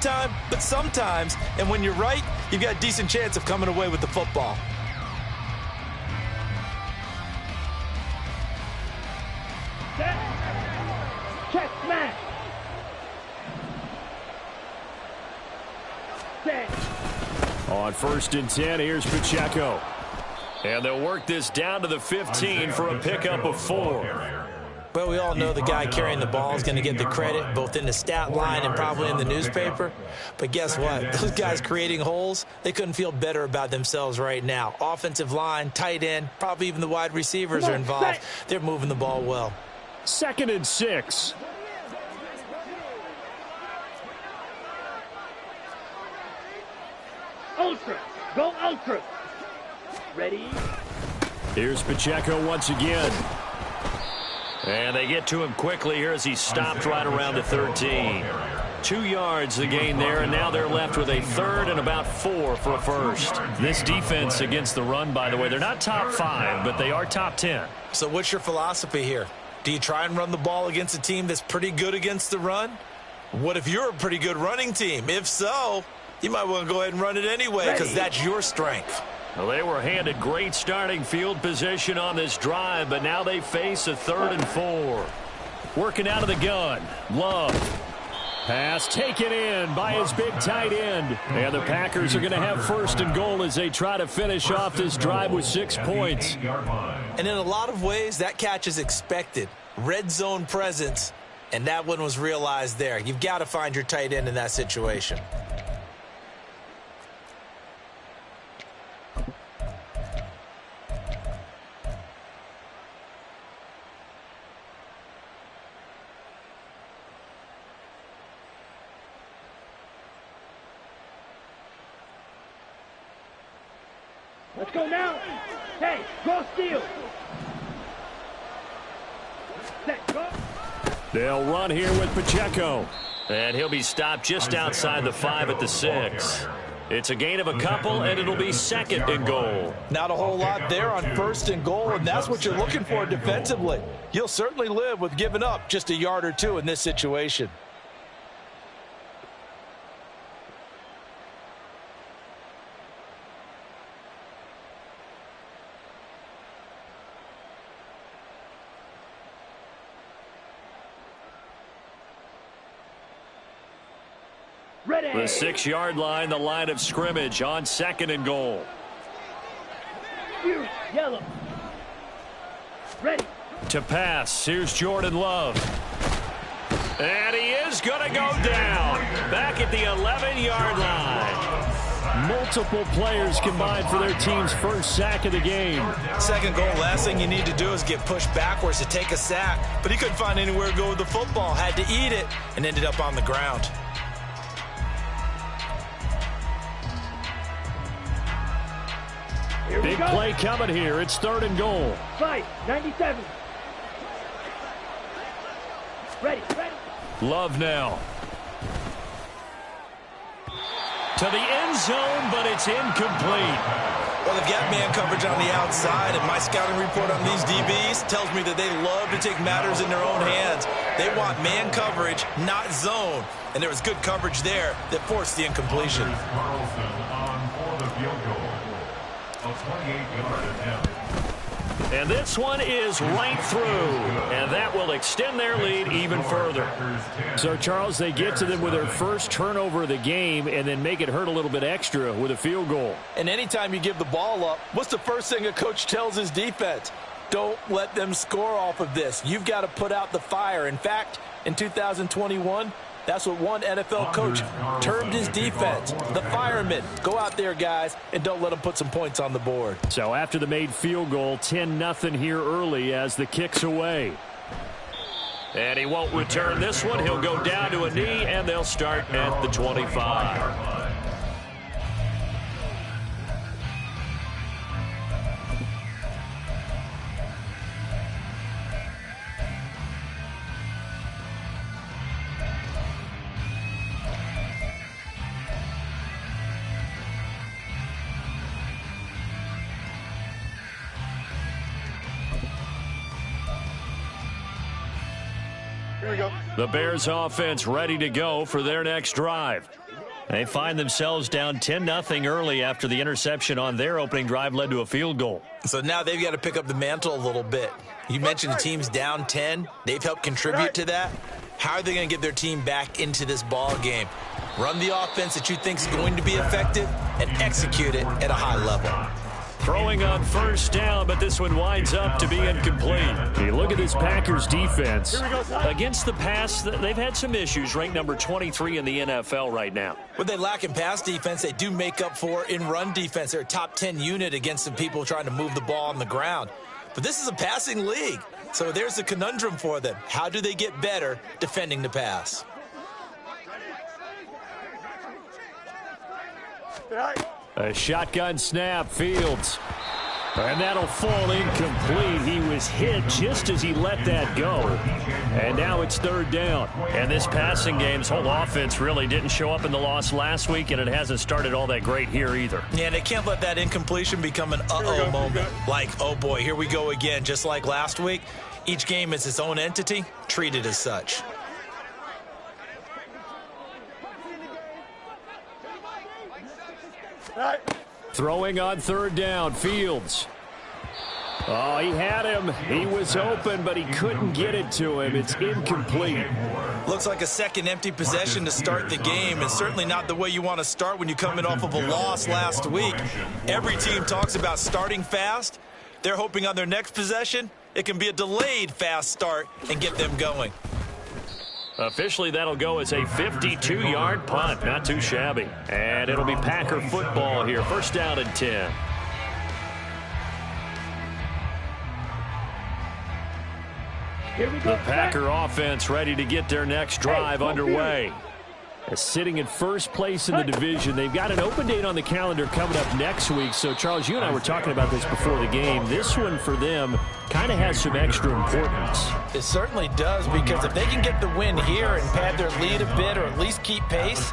time, but sometimes. And when you're right, you've got a decent chance of coming away with the football. Check smash. On 1st and 10, here's Pacheco. And they'll work this down to the 15 for a pickup of 4. Well, we all know the guy carrying the ball is going to get the credit, both in the stat line and probably in the newspaper. But guess what? Those guys creating holes, they couldn't feel better about themselves right now. Offensive line, tight end, probably even the wide receivers are involved. They're moving the ball well. 2nd and 6. Ultra. Go ultra. Ready? Here's Pacheco once again. And they get to him quickly here as he stopped right around the 13. 2 yards the gain there, and now they're left with a 3rd and about 4 for a first. This defense against the run, by the way, they're not top 5, but they are top 10. So what's your philosophy here? Do you try and run the ball against a team that's pretty good against the run? What if you're a pretty good running team? If so, you might want to go ahead and run it anyway because that's your strength. Well, they were handed great starting field position on this drive, but now they face a 3rd and 4. Working out of the gun. Love. Pass taken in by his big tight end. And the Packers are going to have 1st and goal as they try to finish off this drive with 6 points. And in a lot of ways, that catch is expected. Red zone presence, and that one was realized there. You've got to find your tight end in that situation. Let's go now. Hey, go steal. Set, go. They'll run here with Pacheco. And he'll be stopped just outside the 5 at the 6. It's a gain of a couple, and it'll be 2nd and goal. Not a whole lot there on 1st and goal, and that's what you're looking for defensively. You'll certainly live with giving up just a yard or 2 in this situation. Ready. The 6-yard line, the line of scrimmage on 2nd and goal. Yellow. Ready. To pass, here's Jordan Love. And he is going to go down. Back at the 11-yard line. Multiple players combined for their team's 1st sack of the game. 2nd goal, last thing you need to do is get pushed backwards to take a sack. But he couldn't find anywhere to go with the football. Had to eat it and ended up on the ground. Big play coming here. It's 3rd and goal. 97. Ready. Love now. To the end zone, but it's incomplete. Well, they've got man coverage on the outside, and my scouting report on these DBs tells me that they love to take matters in their own hands. They want man coverage, not zone. And there was good coverage there that forced the incompletion. And this one is right through, and that will extend their lead even further. So, Charles, they get to them with their first turnover of the game and then make it hurt a little bit extra with a field goal. And anytime you give the ball up, what's the first thing a coach tells his defense? Don't let them score off of this. You've got to put out the fire. In fact, in 2021, that's what one NFL coach termed his defense, the firemen. Go out there, guys, and don't let them put some points on the board. So after the made field goal, 10-0 here early as the kick's away. And he won't return this one. He'll go down to a knee, and they'll start at the 25. The Bears offense ready to go for their next drive. They find themselves down 10-0 early after the interception on their opening drive led to a field goal. So now they've got to pick up the mantle a little bit. You mentioned the team's down 10. They've helped contribute to that. How are they going to get their team back into this ball game? Run the offense that you think is going to be effective and execute it at a high level. Throwing on first down, but this one winds up to be incomplete. You look at this Packers defense. Against the pass, they've had some issues, ranked number 23 in the NFL right now. What they lack in pass defense, they do make up for in run defense. They're a top 10 unit against some people trying to move the ball on the ground. But this is a passing league, so there's the conundrum for them. How do they get better defending the pass? A shotgun snap, Fields. And that'll fall incomplete. He was hit just as he let that go. And now it's third down. And this passing game's whole offense really didn't show up in the loss last week, and it hasn't started all that great here either. Yeah, they can't let that incompletion become an uh-oh moment. Like, oh boy, here we go again, just like last week. Each game is its own entity, treated as such. Throwing on third down, Fields. Oh, he had him. He was open, but he couldn't get it to him. It's incomplete. Looks like a second empty possession to start the game, and certainly not the way you want to start when you're coming off of a loss last week. Every team talks about starting fast. They're hoping on their next possession, it can be a delayed fast start and get them going. Officially, that'll go as a 52-yard punt. Not too shabby. And it'll be Packer football here. First down and 10. The Packer offense ready to get their next drive underway. Sitting in first place in the division. They've got an open date on the calendar coming up next week. So, Charles, you and I were talking about this before the game. This one for them kind of has some extra importance. It certainly does, because if they can get the win here and pad their lead a bit or at least keep pace,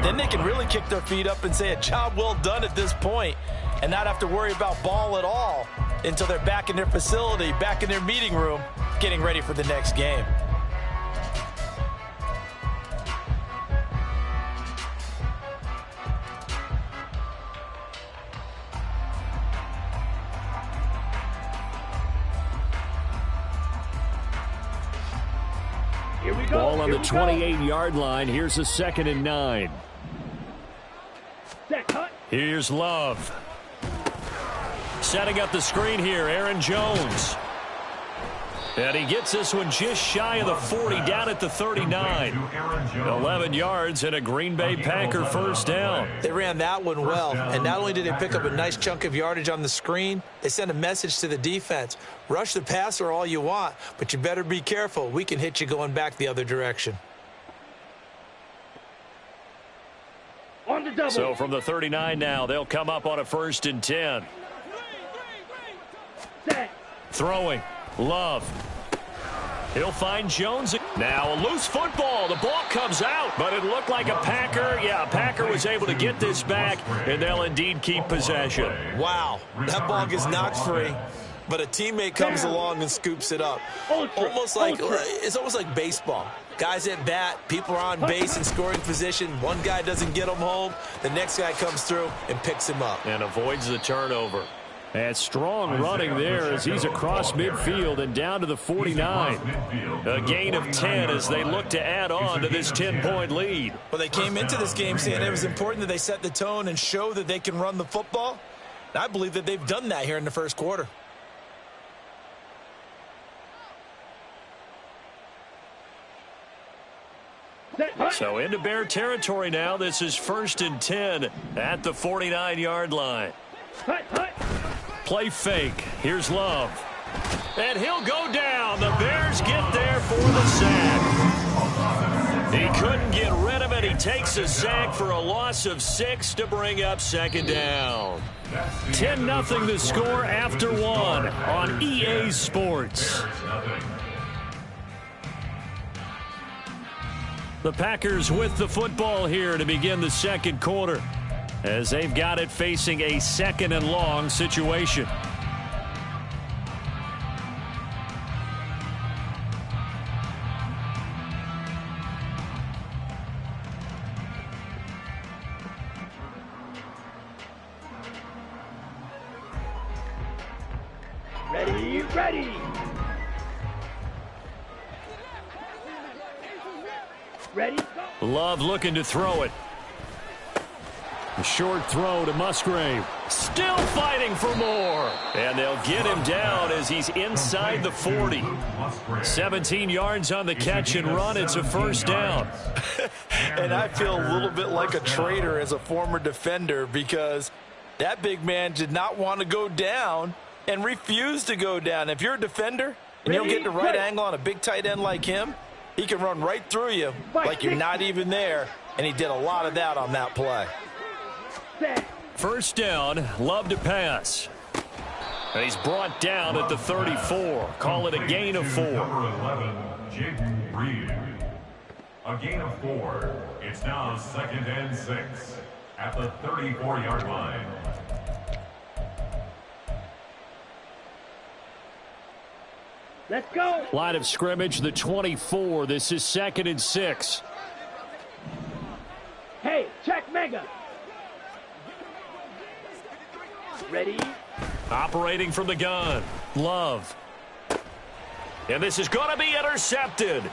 then they can really kick their feet up and say a job well done at this point and not have to worry about ball at all until they're back in their facility, back in their meeting room, getting ready for the next game. Ball on the 28-yard line. Here's a 2nd and 9. Here's Love. Setting up the screen here, Aaron Jones. And he gets this one just shy of the 40, down at the 39. 11 yards and a Green Bay Packer first down. They ran that one well, and not only did they pick up a nice chunk of yardage on the screen, they sent a message to the defense. Rush the passer all you want, but you better be careful. We can hit you going back the other direction. On the double. So from the 39 now, they'll come up on a 1st and 10. Set. Throwing. Love. He'll find Jones. Now a loose football. The ball comes out, but it looked like a Packer. Yeah, a Packer was able to get this back, and they'll indeed keep possession. Wow, that ball gets knocked free, but a teammate comes along and scoops it up. It's almost like baseball. Guys at bat, people are on base in scoring position. One guy doesn't get him home. The next guy comes through and picks him up. And avoids the turnover. And strong running there as he's across midfield and down to the 49. A gain of 10 as they look to add on to this 10-point lead. Well, they came into this game saying it was important that they set the tone and show that they can run the football. And I believe that they've done that here in the first quarter. So into Bear territory now. This is 1st and 10 at the 49-yard line. Play fake. Here's Love. And he'll go down. The Bears get there for the sack. He couldn't get rid of it. He takes a sack for a loss of 6 to bring up 2nd down. 10-0 the score after 1 on EA Sports. The Packers with the football here to begin the second quarter, as they've got it facing a 2nd and long situation. you ready? Ready? Go. Love looking to throw it. A short throw to Musgrave. Still fighting for more. And they'll get him down as he's inside the 40. 17 yards on the catch and run. It's a first down. And I feel a little bit like a traitor as a former defender because that big man did not want to go down and refused to go down. If you're a defender and you don't get the right angle on a big tight end like him, he can run right through you like you're not even there. And he did a lot of that on that play. First down, Love to pass. And he's brought down at the 34. Call it a gain of 4. A gain of 4. It's now 2nd and 6 at the 34-yard line. Let's go. Line of scrimmage, the 24. This is 2nd and 6. Hey, check mega. Ready? Operating from the gun. Love. And this is going to be intercepted.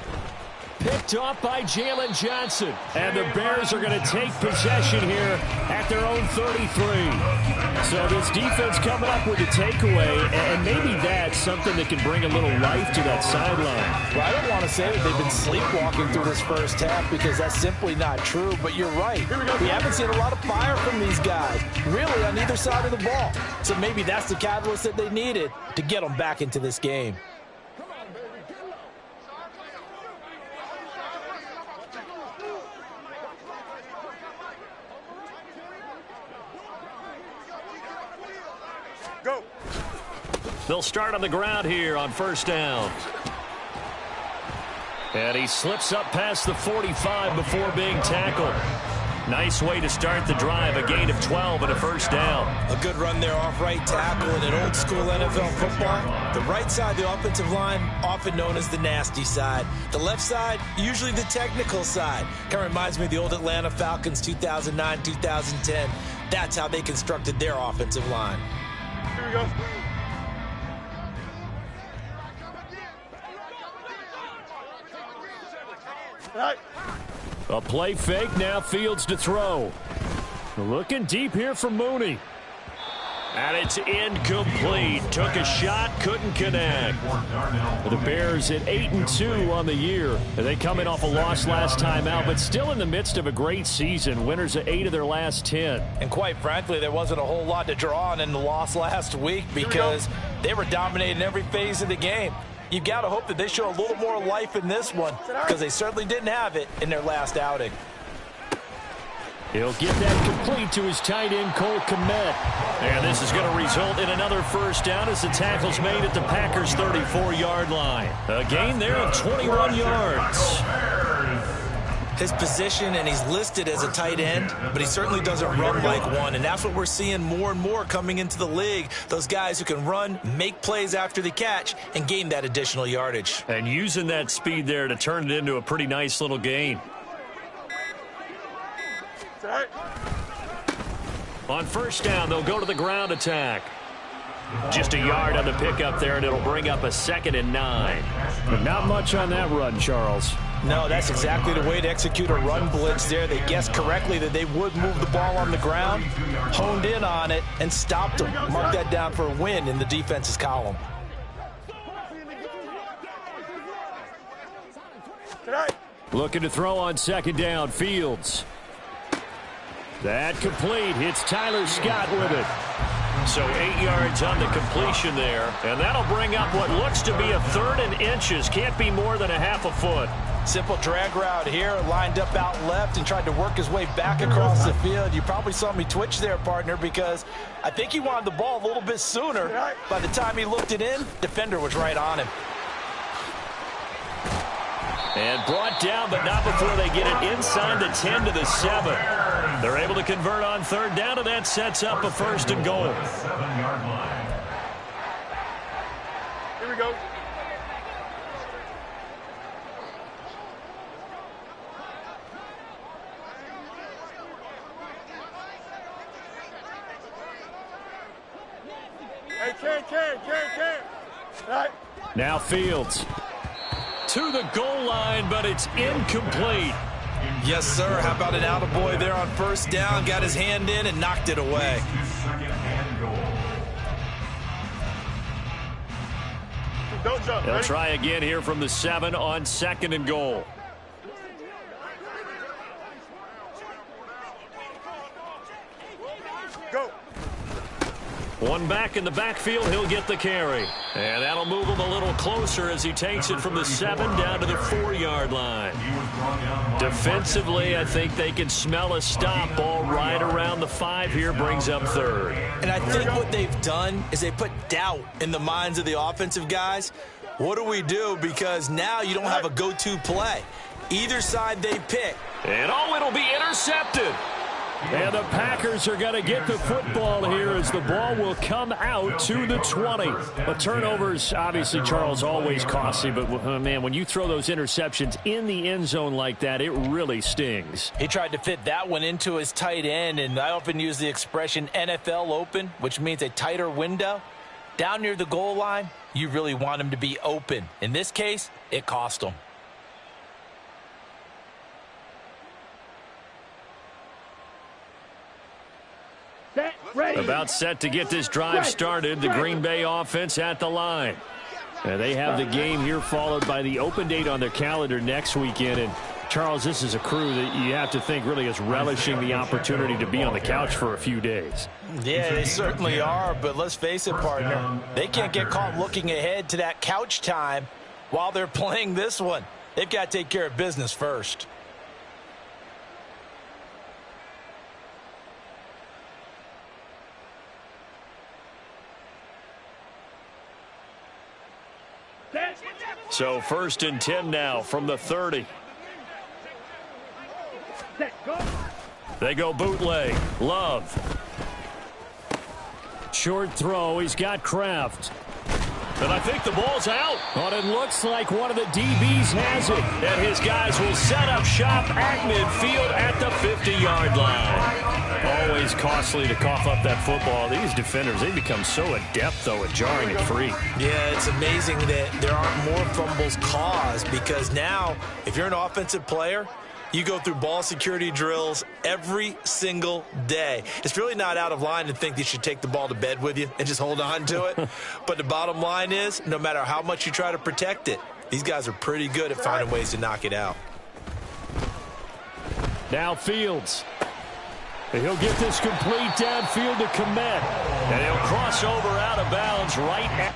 Picked off by Jalen Johnson. And the Bears are going to take possession here at their own 33. So this defense coming up with a takeaway, and maybe that's something that can bring a little life to that sideline. Well, I don't want to say that they've been sleepwalking through this first half because that's simply not true, but you're right. We haven't seen a lot of fire from these guys, really, on either side of the ball. So maybe that's the catalyst that they needed to get them back into this game. They'll start on the ground here on first down. And he slips up past the 45 before being tackled. Nice way to start the drive, a gain of 12 and a first down. A good run there off right tackle in an old school NFL football. The right side, the offensive line, often known as the nasty side. The left side, usually the technical side. Kind of reminds me of the old Atlanta Falcons 2009, 2010. That's how they constructed their offensive line. Here we go. A play fake, now Fields to throw. Looking deep here for Mooney. And it's incomplete. Took a shot, couldn't connect. The Bears at 8-2 on the year. They come in off a loss last time out, but still in the midst of a great season. Winners of 8 of their last 10. And quite frankly, there wasn't a whole lot to draw on in the loss last week because they were dominating every phase of the game. You've got to hope that they show a little more life in this one because they certainly didn't have it in their last outing. He'll get that complete to his tight end, Cole Kmet. And this is going to result in another first down as the tackle's made at the Packers' 34-yard line. A gain there of 21 yards. His position, and he's listed as a tight end, but he certainly doesn't run like one, and that's what we're seeing more and more coming into the league. Those guys who can run, make plays after the catch, and gain that additional yardage. And using that speed there to turn it into a pretty nice little gain. On first down, they'll go to the ground attack. Just a yard on the pickup there, and it'll bring up a 2nd and 9. But not much on that run, Charles. No, that's exactly the way to execute a run blitz there. They guessed correctly that they would move the ball on the ground, honed in on it, and stopped them. Mark that down for a win in the defense's column. Looking to throw on 2nd down, Fields. That complete. Hits Tyler Scott with it. So 8 yards on the completion there. And that'll bring up what looks to be a 3rd and inches. Can't be more than a half a foot. Simple drag route here, lined up out left and tried to work his way back across the field. You probably saw me twitch there, partner, because I think he wanted the ball a little bit sooner. By the time he looked it in, defender was right on him. And brought down, but not before they get it inside the 10 to the 7. They're able to convert on 3rd down, and that sets up a 1st and goal. 7-yard line. Here we go. Hey, Ken. Now Fields to the goal line, but it's incomplete. Yes, sir. How about an attaboy there on first down? Got his hand in and knocked it away. They'll try again here from the 7 on 2nd and goal. Go. One back in the backfield, he'll get the carry. And that'll move him a little closer as he takes it from the 7 down to the 4-yard line. Defensively, I think they can smell a stop. Ball right around the 5 here, brings up 3rd. And I think what they've done is they put doubt in the minds of the offensive guys. What do we do? Because now you don't have a go-to play. Either side they pick. And it'll be intercepted. And the Packers are going to get the football here as the ball will come out to the 20. But turnovers, obviously, Charles, always costly. But, man, when you throw those interceptions in the end zone like that, it really stings. He tried to fit that one into his tight end, and I often use the expression NFL open, which means a tighter window. Down near the goal line, you really want him to be open. In this case, it cost him. About set to get this drive started. The Green Bay offense at the line. They have the game here followed by the open date on their calendar next weekend. And, Charles, this is a crew that you have to think really is relishing the opportunity to be on the couch for a few days. Yeah, they certainly are. But let's face it, partner. They can't get caught looking ahead to that couch time while they're playing this one. They've got to take care of business first. So 1st and 10 now from the 30. They go bootleg. Love. Short throw. He's got Kraft. And I think the ball's out. But it looks like one of the DBs has it. And his guys will set up shop at midfield at the 50-yard line. Always costly to cough up that football. These defenders, they become so adept, though, at jarring it free. Yeah, it's amazing that there aren't more fumbles caused because now, if you're an offensive player, you go through ball security drills every single day. It's really not out of line to think you should take the ball to bed with you and just hold on to it. But the bottom line is, no matter how much you try to protect it, these guys are pretty good at finding ways to knock it out. Now Fields. He'll get this complete downfield to Kmet. And he'll cross over out of bounds right at...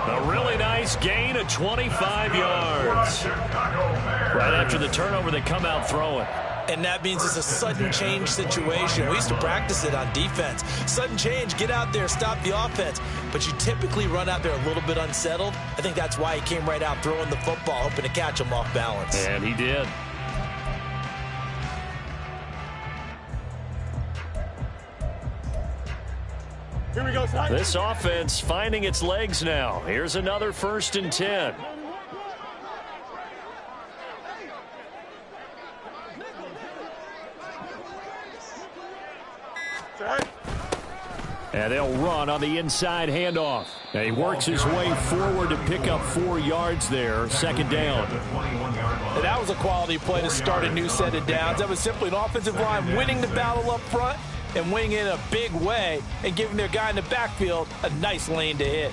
A really nice gain of 25 yards. Right after the turnover, they come out throwing. And that means it's a sudden change situation. We used to practice it on defense. Sudden change, get out there, stop the offense. But you typically run out there a little bit unsettled. I think that's why he came right out throwing the football, hoping to catch him off balance. And he did. Here we go, son. This offense finding its legs now. Here's another 1st and 10. And they'll run on the inside handoff. And he works his way forward to pick up 4 yards there. 2nd down. And that was a quality play to start a new set of downs. That was simply an offensive line winning the battle up front and winning in a big way and giving their guy in the backfield a nice lane to hit.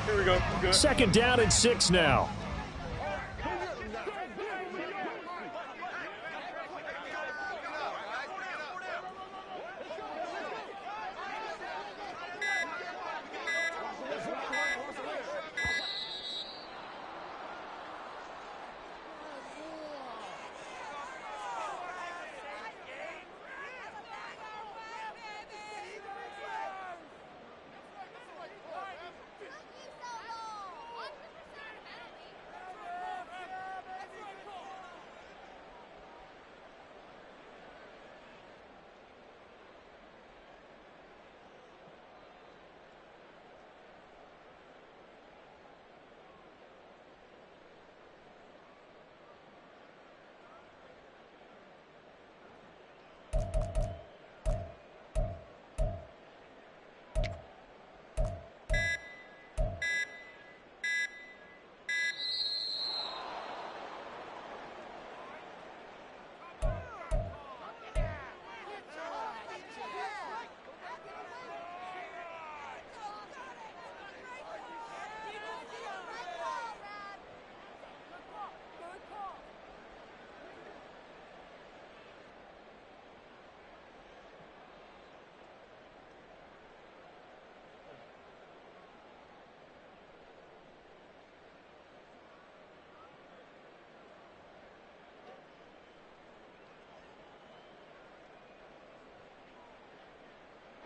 Here we go. Good. 2nd down and 6 now.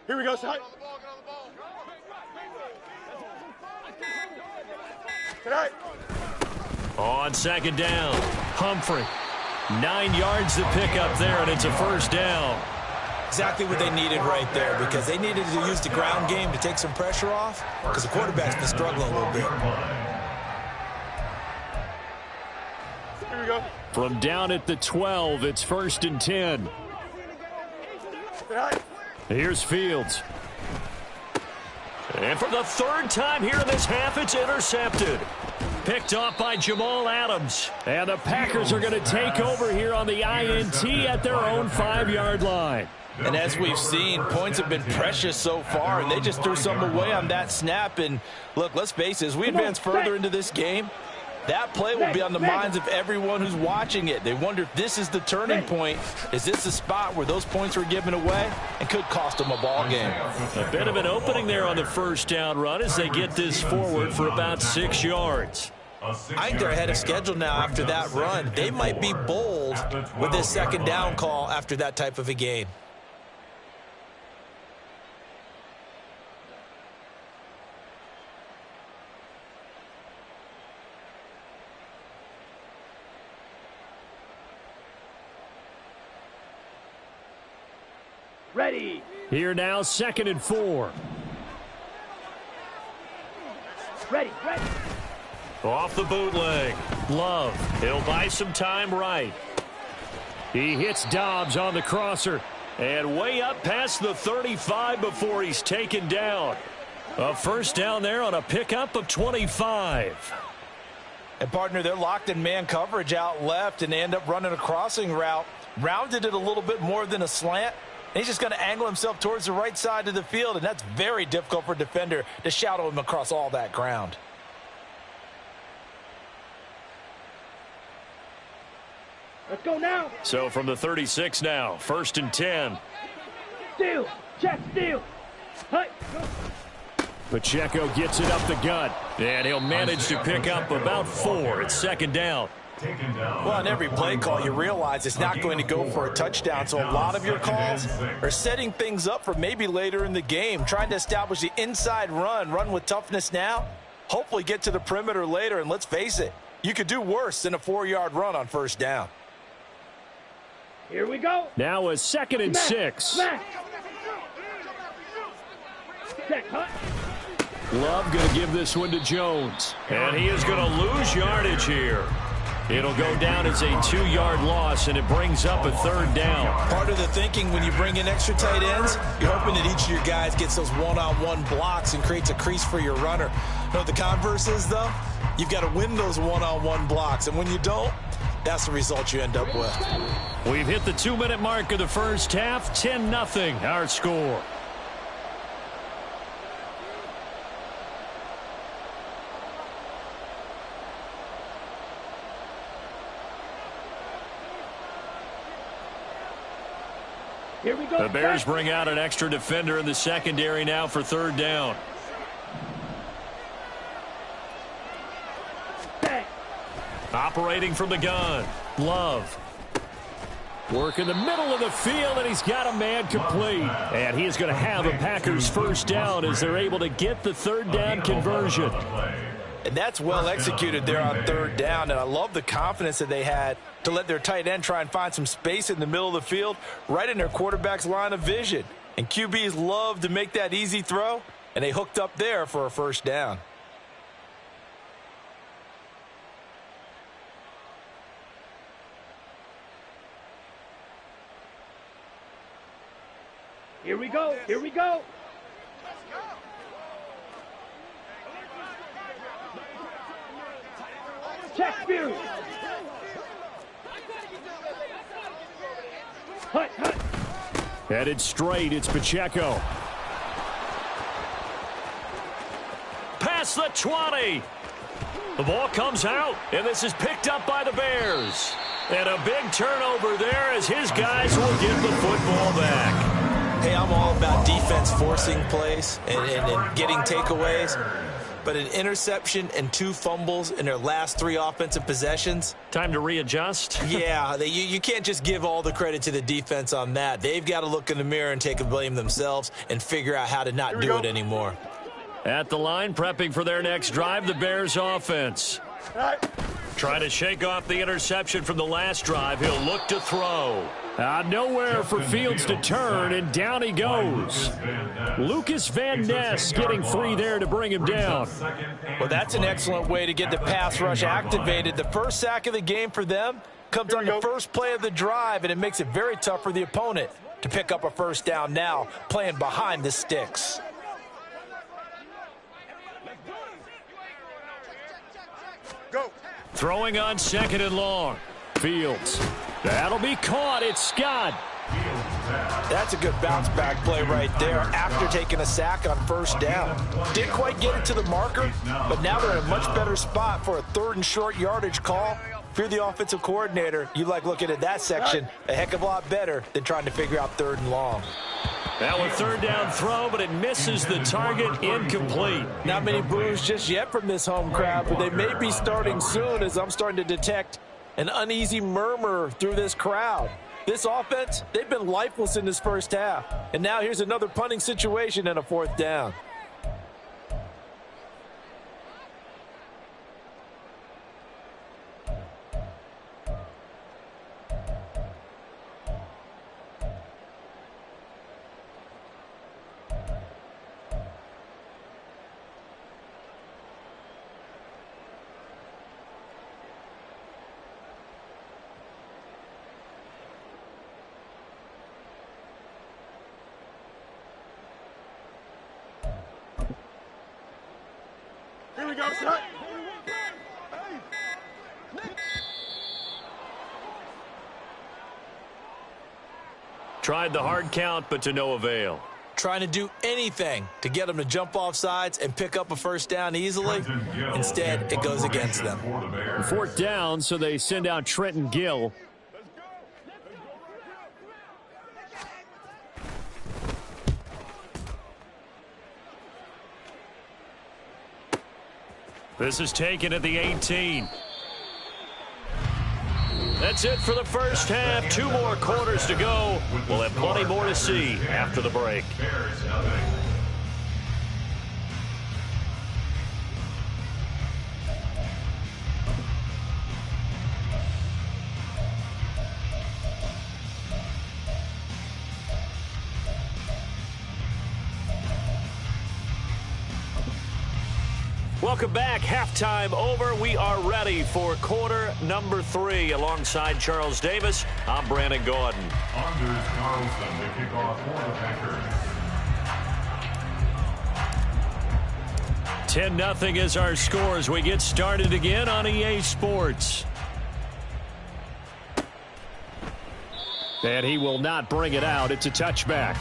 Here we go, Side. Tonight. On second down, Humphrey. 9 yards to pick up there, and it's a first down. Exactly what they needed right there, because they needed to use the ground game to take some pressure off, because the quarterback's been struggling a little bit. Here we go. From down at the 12, it's 1st and 10. Tonight. Here's Fields. And for the third time here in this half, it's intercepted. Picked off by Jamal Adams. And the Packers are going to take over here on the INT at their own 5-yard line. And as we've seen, points have been precious so far, and they just threw something away on that snap. And look, let's face it, as we advance further into this game, that play will be on the minds of everyone who's watching it. They wonder if this is the turning point. Is this the spot where those points were given away and could cost them a ball game? A bit of an opening there on the first down run as they get this forward for about 6 yards. I think they're ahead of schedule now after that run. They might be bold with this second down call after that type of a game. Ready. Here now, 2nd and 4. Ready. Off the bootleg. Love. He'll buy some time right. He hits Dobbs on the crosser. And way up past the 35 before he's taken down. A first down there on a pickup of 25. And, partner, they're locked in man coverage out left, and they end up running a crossing route. Rounded it a little bit more than a slant. And he's just going to angle himself towards the right side of the field, and that's very difficult for a defender to shadow him across all that ground. Let's go now. So from the 36 now, 1st and 10. Steal. Check steal. Hut. Pacheco gets it up the gut, and he'll manage to pick up about 4. It's 2nd down. Well, on every play call, you realize it's not going to go for a touchdown, so a lot of your calls are setting things up for maybe later in the game, trying to establish the inside run with toughness now, hopefully get to the perimeter later, and let's face it, you could do worse than a 4-yard run on first down. Here we go. Now a 2nd and 6. Smash. Check, hut. Love going to give this one to Jones, and he is going to lose yardage here. It'll go down as a 2-yard loss, and it brings up a 3rd down. Part of the thinking when you bring in extra tight ends, you're hoping that each of your guys gets those one-on-one blocks and creates a crease for your runner. You know what the converse is, though? You've got to win those one-on-one blocks, and when you don't, that's the result you end up with. We've hit the 2-minute mark of the first half, 10-0 our score. Here we go. The Bears bring out an extra defender in the secondary now for 3rd down. Operating from the gun, Love. Work in the middle of the field, and he's got a man complete. And he is going to have a Packers first down as they're able to get the 3rd down conversion. And that's well executed there on 3rd down, and I love the confidence that they had to let their tight end try and find some space in the middle of the field, right in their quarterback's line of vision. And QBs love to make that easy throw, and they hooked up there for a first down. Here we go. Here we go. Check Fury. Hut. Headed straight, it's Pacheco. Past the 20. The ball comes out, and this is picked up by the Bears. And a big turnover there as his guys will get the football back. Hey, I'm all about defense forcing plays and getting takeaways. but an interception and 2 fumbles in their last 3 offensive possessions. Time to readjust? Yeah, you can't just give all the credit to the defense on that. They've got to look in the mirror and take a blame themselves and figure out how to not do it anymore. At the line, prepping for their next drive, the Bears offense. Trying to shake off the interception from the last drive. He'll look to throw. Nowhere for Fields to turn, and down he goes. Lucas Van Ness getting free there to bring him down. Well, that's an excellent way to get the pass rush activated. The first sack of the game for them comes on the first play of the drive, and it makes it very tough for the opponent to pick up a first down now, playing behind the sticks. Go. Throwing on 2nd and long. Fields. That'll be caught. It's Scott. That's a good bounce back play right there after taking a sack on first down. Didn't quite get it to the marker, but now they're in a much better spot for a 3rd and short yardage call. If you're the offensive coordinator, you like looking at that section a heck of a lot better than trying to figure out 3rd and long. That was 3rd down throw, but it misses the target. Incomplete. Not many boos just yet from this home crowd, but they may be starting soon as I'm starting to detect an uneasy murmur through this crowd. This offense, they've been lifeless in this first half. And now here's another punting situation and a 4th down. Here we go, son. Tried the hard count, but to no avail. Trying to do anything to get them to jump off sides and pick up a first down easily. Instead, it goes against them. 4th down, so they send out Trenton Gill. This is taken at the 18. That's it for the first half. 2 more quarters to go. We'll have plenty more to see after the break. Welcome back. Halftime over. We are ready for quarter number 3. Alongside Charles Davis, I'm Brandon Gordon. Anders Carlson to kick off for the Packers. 10-0 is our score as we get started again on EA Sports. And he will not bring it out. It's a touchback.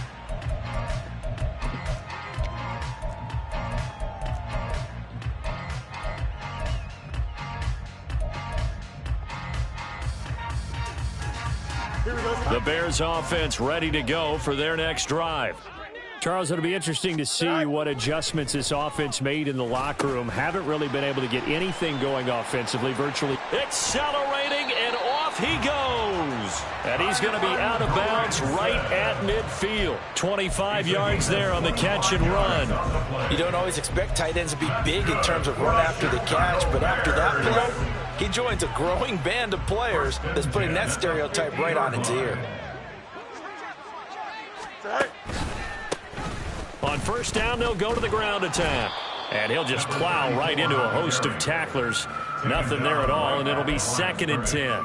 The Bears offense ready to go for their next drive. Charles, it'll be interesting to see what adjustments this offense made in the locker room. Haven't really been able to get anything going offensively, virtually. Accelerating, and off he goes. And he's going to be out of bounds right at midfield. 25 yards there on the catch and run. You don't always expect tight ends to be big in terms of run after the catch, but after that play, he joins a growing band of players that's putting that stereotype right on its ear. On first down, they'll go to the ground attack. And he'll just plow right into a host of tacklers. Nothing there at all, and it'll be 2nd and 10.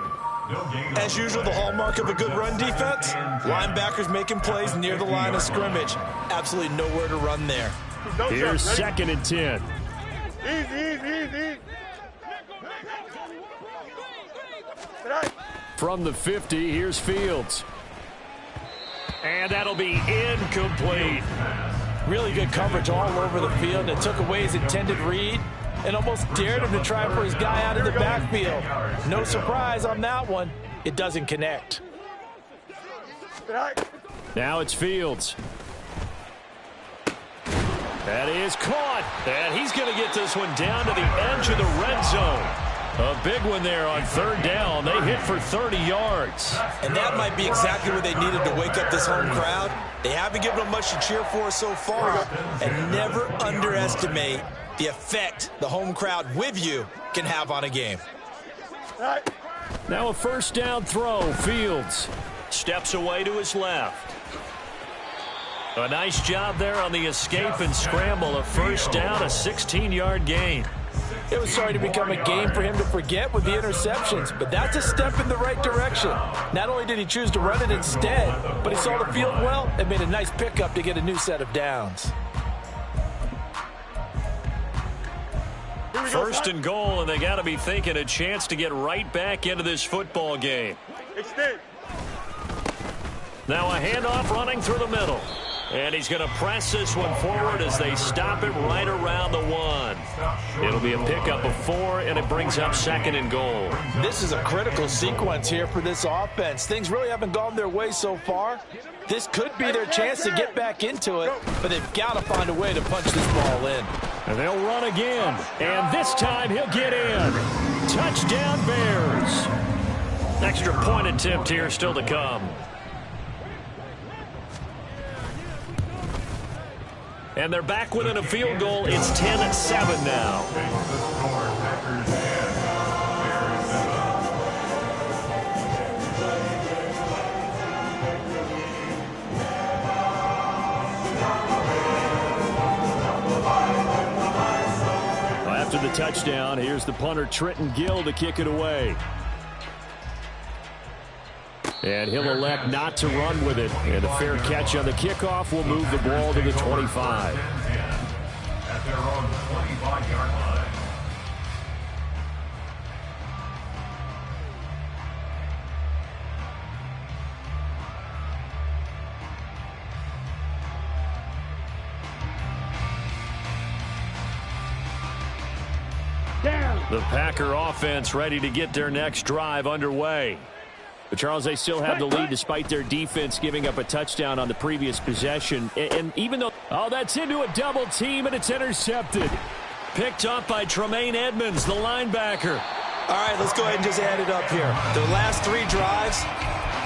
As usual, the hallmark of a good run defense, linebackers making plays near the line of scrimmage. Absolutely nowhere to run there. Here's 2nd and 10. Easy. From the 50, here's Fields. And that'll be incomplete. Really good coverage all over the field. It took away his intended read and almost dared him to try for his guy out of the backfield. No surprise on that one. It doesn't connect. Now it's Fields. That is caught. And he's going to get this one down to the edge of the red zone. A big one there on third down. They hit for 30 yards. And that might be exactly what they needed to wake up this home crowd. They haven't given them much to cheer for so far. And never underestimate the effect the home crowd with you can have on a game. Now a first down throw. Fields steps away to his left. A nice job there on the escape and scramble. A first down, a 16-yard gain. It was starting to become a game for him to forget with the interceptions, but that's a step in the right direction. Not only did he choose to run it instead, but he saw the field well and made a nice pickup to get a new set of downs. First and goal, and they got to be thinking a chance to get right back into this football game. Extend. Now a handoff running through the middle. And he's going to press this one forward as they stop it right around the 1. It'll be a pickup of 4, and it brings up second and goal. This is a critical sequence here for this offense. Things really haven't gone their way so far. This could be their chance to get back into it, but they've got to find a way to punch this ball in. And they'll run again, and this time he'll get in. Touchdown, Bears. Extra point attempt here still to come. And they're back within a field goal. It's 10-7 now. After the touchdown, here's the punter Trenton Gill to kick it away. And he'll elect not to run with it. And a fair catch on the kickoff will move the ball to the 25. At their own 25-yard line. The Packer offense ready to get their next drive underway. But, Charles, they still have the lead despite their defense giving up a touchdown on the previous possession. And even though, that's into a double team, and it's intercepted. Picked up by Tremaine Edmonds, the linebacker. All right, let's go ahead and just add it up here. Their last 3 drives,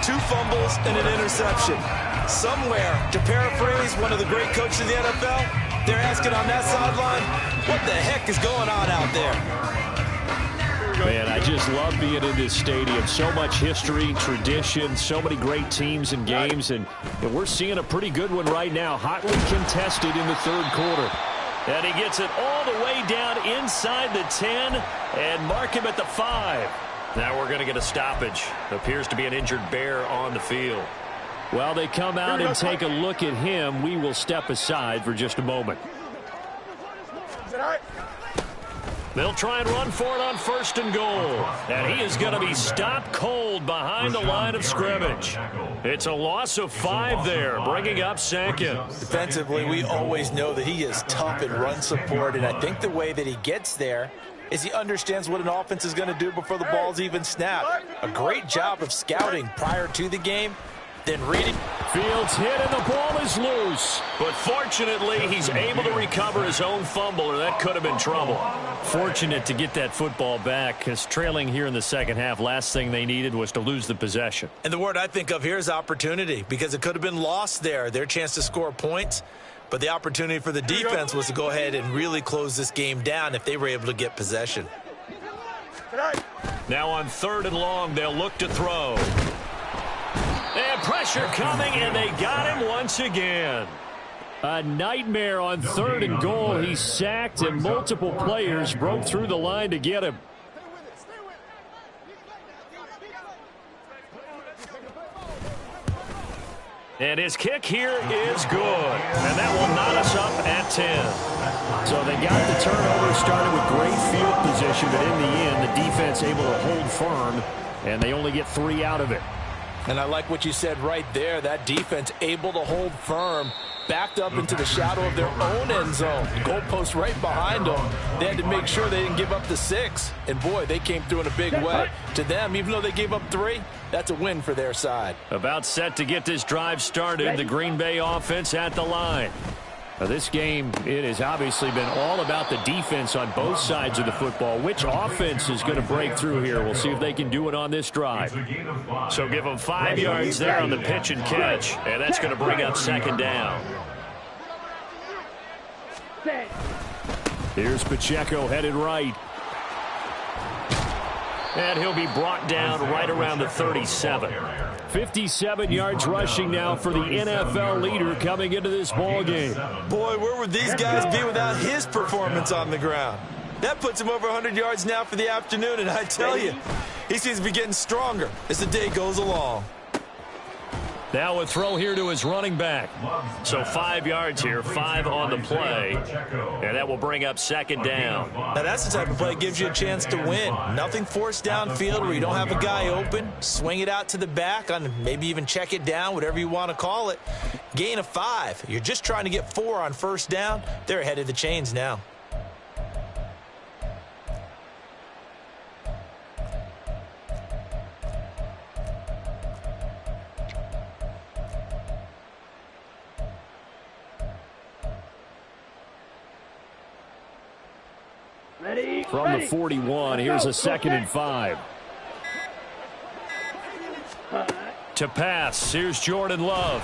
2 fumbles and an interception. Somewhere, to paraphrase one of the great coaches in the NFL, they're asking on that sideline, what the heck is going on out there? Man, I just love being in this stadium. So much history, tradition, so many great teams and games, and we're seeing a pretty good one right now. Hotly contested in the third quarter. And he gets it all the way down inside the 10 and mark him at the 5. Now we're going to get a stoppage. Appears to be an injured Bear on the field. While they come out and take a look at him, we will step aside for just a moment. Is it all right? They'll try and run for it on first and goal. And he is going to be stopped cold behind the line of scrimmage. It's a loss of 5 there, bringing up second. Defensively, we always know that he is tough in run support, and I think the way that he gets there is he understands what an offense is going to do before the ball's even snapped. A great job of scouting prior to the game, then reading. Fields hit and the ball is loose. But fortunately, he's able to recover his own fumble, or that could have been trouble. Fortunate to get that football back, because trailing here in the second half, last thing they needed was to lose the possession. And the word I think of here is opportunity, because it could have been lost there, their chance to score points. But the opportunity for the defense was to go ahead and really close this game down if they were able to get possession. Now on 3rd and long, they'll look to throw. And pressure coming, and they got him once again. A nightmare on 3rd and goal. He's sacked, and multiple players broke through the line to get him. And his kick here is good. And that will knot us up at 10. So they got the turnover, started with great field position, but in the end, the defense able to hold firm, and they only get 3 out of it. And I like what you said right there. That defense able to hold firm, backed up into the shadow of their own end zone. The goalpost right behind them. They had to make sure they didn't give up the 6. And, boy, they came through in a big way. To them, even though they gave up 3, that's a win for their side. About set to get this drive started. The Green Bay offense at the line. This game, it has obviously been all about the defense on both sides of the football. Which offense is going to break through here? We'll see if they can do it on this drive. So give them 5 yards there on the pitch and catch, and that's going to bring up second down. Here's Pacheco headed right. And he'll be brought down right around the 37. 57 yards rushing now for the NFL leader coming into this ball game. Boy, where would these guys be without his performance on the ground? That puts him over 100 yards now for the afternoon, and I tell you, he seems to be getting stronger as the day goes along. Now a throw here to his running back. So 5 yards here, 5 on the play, and that will bring up second down. Now that's the type of play that gives you a chance to win. Nothing forced downfield where you don't have a guy open. Swing it out to the back, on maybe even check it down, whatever you want to call it. Gain of 5. You're just trying to get 4 on first down. They're ahead of the chains now. From the 41, here's a 2nd and 5. To pass, here's Jordan Love.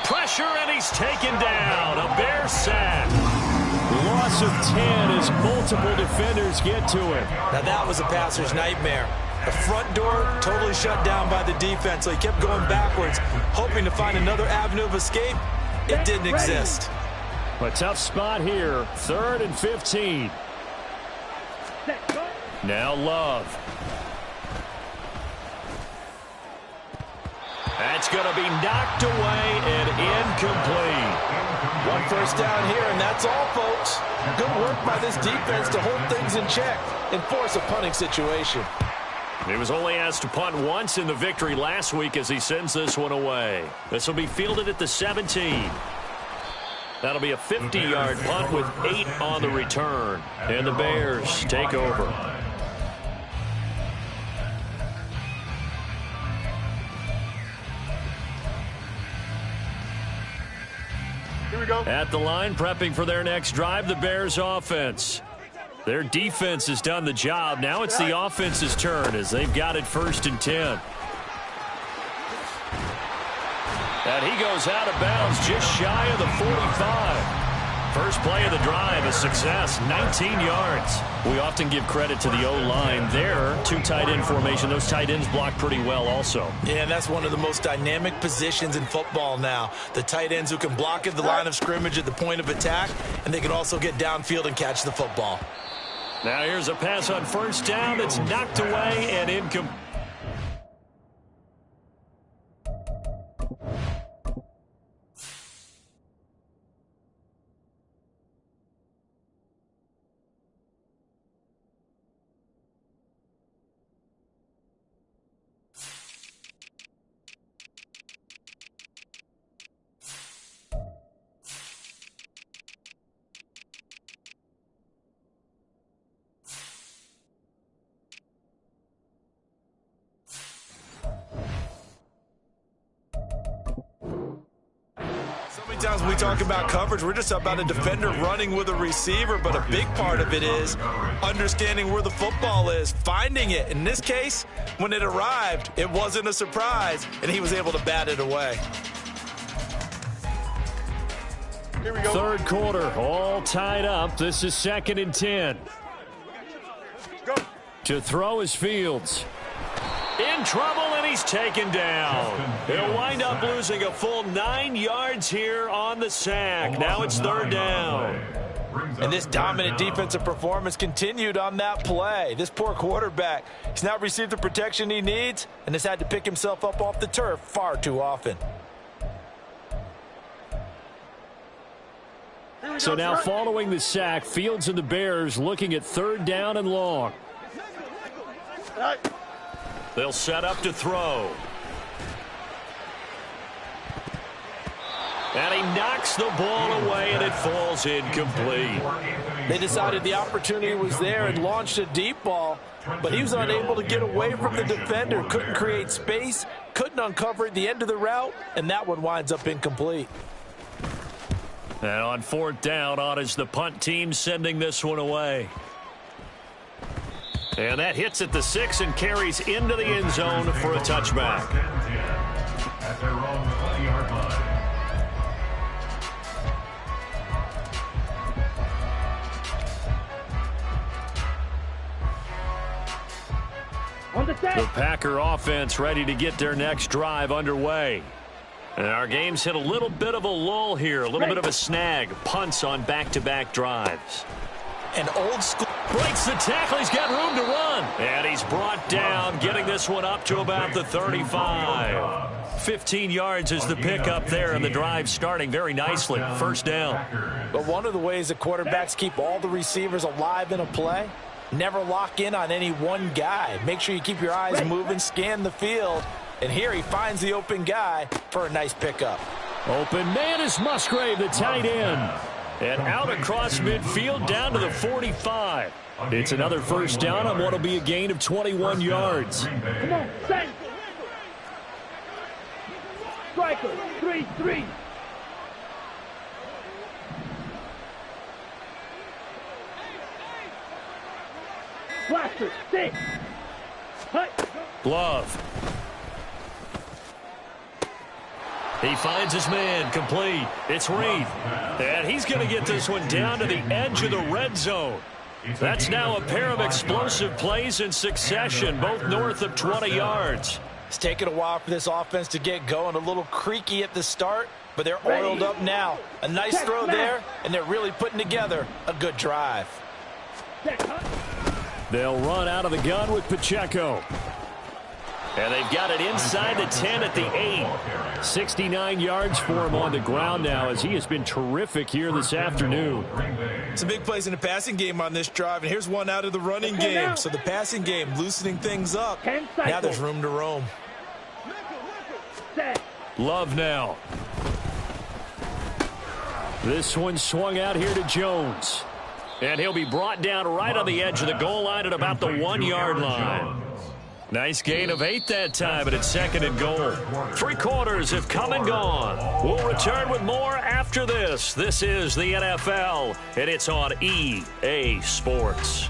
Pressure, and he's taken down. A Bear sack. Loss of 10 as multiple defenders get to him. Now that was a passer's nightmare. The front door totally shut down by the defense, so he kept going backwards, hoping to find another avenue of escape. It didn't exist. A tough spot here, 3rd and 15. Now Love. That's going to be knocked away and incomplete. 1 first down here, and that's all, folks. Good work by this defense to hold things in check and force a punting situation. He was only asked to punt once in the victory last week as he sends this one away. This will be fielded at the 17. That'll be a 50-yard punt with 8 on the return. And the Bears take over. Here we go. At the line, prepping for their next drive, the Bears offense. Their defense has done the job. Now it's the offense's turn as they've got it 1st and 10. And he goes out of bounds just shy of the 45. First play of the drive, a success, 19 yards. We often give credit to the O-line there. 2 tight end formation. Those tight ends block pretty well also. Yeah, and that's one of the most dynamic positions in football now. The tight ends who can block at the line of scrimmage at the point of attack, and they can also get downfield and catch the football. Now here's a pass on first down that's knocked away and incomplete. Times when we talk about coverage, we're just about a defender running with a receiver, but a big part of it is understanding where the football is, finding it. In this case, when it arrived, it wasn't a surprise, and he was able to bat it away. Here we go. 3rd quarter, all tied up. This is 2nd and 10. Go. To throw is Fields. In trouble, and he's taken down. He'll wind up losing a full 9 yards here on the sack. Now it's 3rd down. And this dominant defensive performance continued on that play. This poor quarterback, he's not received the protection he needs and has had to pick himself up off the turf far too often. So now following the sack, Fields and the Bears looking at 3rd down and long. They'll set up to throw. And he knocks the ball away, and it falls incomplete. They decided the opportunity was there and launched a deep ball, but he was unable to get away from the defender, couldn't create space, couldn't uncover at the end of the route, and that one winds up incomplete. And on fourth down, on is the punt team sending this one away. And that hits at the 6 and carries into the end zone for a touchback. At their own 20-yard line. On the set. The Packer offense ready to get their next drive underway. And our game's hit a little bit of a lull here, a little bit of a snag. Punts on back-to-back drives. An old school. Breaks the tackle. He's got room to run. And he's brought down, getting this one up to about the 35. 15 yards is the pickup there, and the drive starting very nicely. First down. But one of the ways that quarterbacks keep all the receivers alive in a play, never lock in on any one guy. Make sure you keep your eyes moving, scan the field. And here he finds the open guy for a nice pickup. Open man is Musgrave, the tight end. And out across midfield down to the 45. It's another first down on what will be a gain of 21 yards. Come on, set. Striker, 3-3. Blaster, 6. Hut. Glove. He finds his man, complete. It's Reed. And he's going to get this one down to the edge of the red zone. That's now a pair of explosive plays in succession, both north of 20 yards. It's taken a while for this offense to get going. A little creaky at the start, but they're oiled up now. A nice throw there, and they're really putting together a good drive. They'll run out of the gun with Pacheco. And they've got it inside the 10 at the 8. 69 yards for him on the ground now, as he has been terrific here this afternoon. Some big plays in the passing game on this drive, and here's one out of the running game. So the passing game loosening things up. Now there's room to roam. Love now. This one swung out here to Jones. And he'll be brought down right on the edge of the goal line at about the 1-yard line. Nice gain of 8 that time, but it's second and goal. 3 quarters have come and gone. We'll return with more after this. This is the NFL, and it's on EA Sports.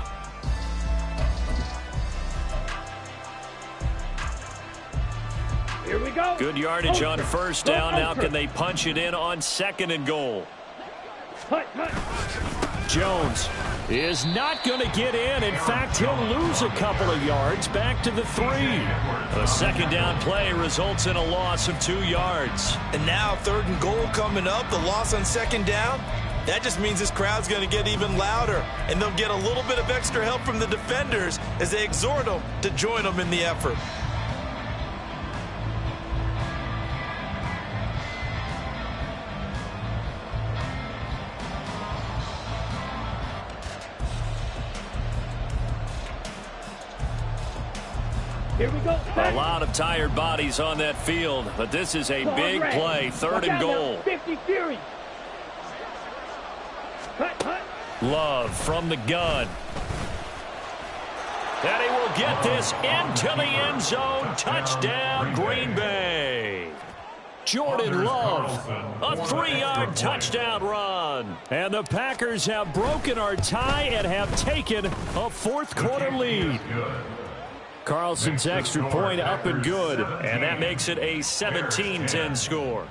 Here we go. Good yardage on first down. Now can they punch it in on second and goal? Jones is not going to get in. In fact, he'll lose a couple of yards back to the 3. A second down play results in a loss of 2 yards. And now third and goal coming up. The loss on second down. That just means this crowd's going to get even louder. And they'll get a little bit of extra help from the defenders as they exhort them to join them in the effort. Here we go. A lot of tired bodies on that field, but this is a big play. Third and goal. 50 Fury. Love from the gun. And he will get this into the end zone. Touchdown, Green Bay. Jordan Love, a 3-yard touchdown run. And the Packers have broken our tie and have taken a fourth-quarter lead. Carlson's extra point up and good, and that makes it a 17-10 score.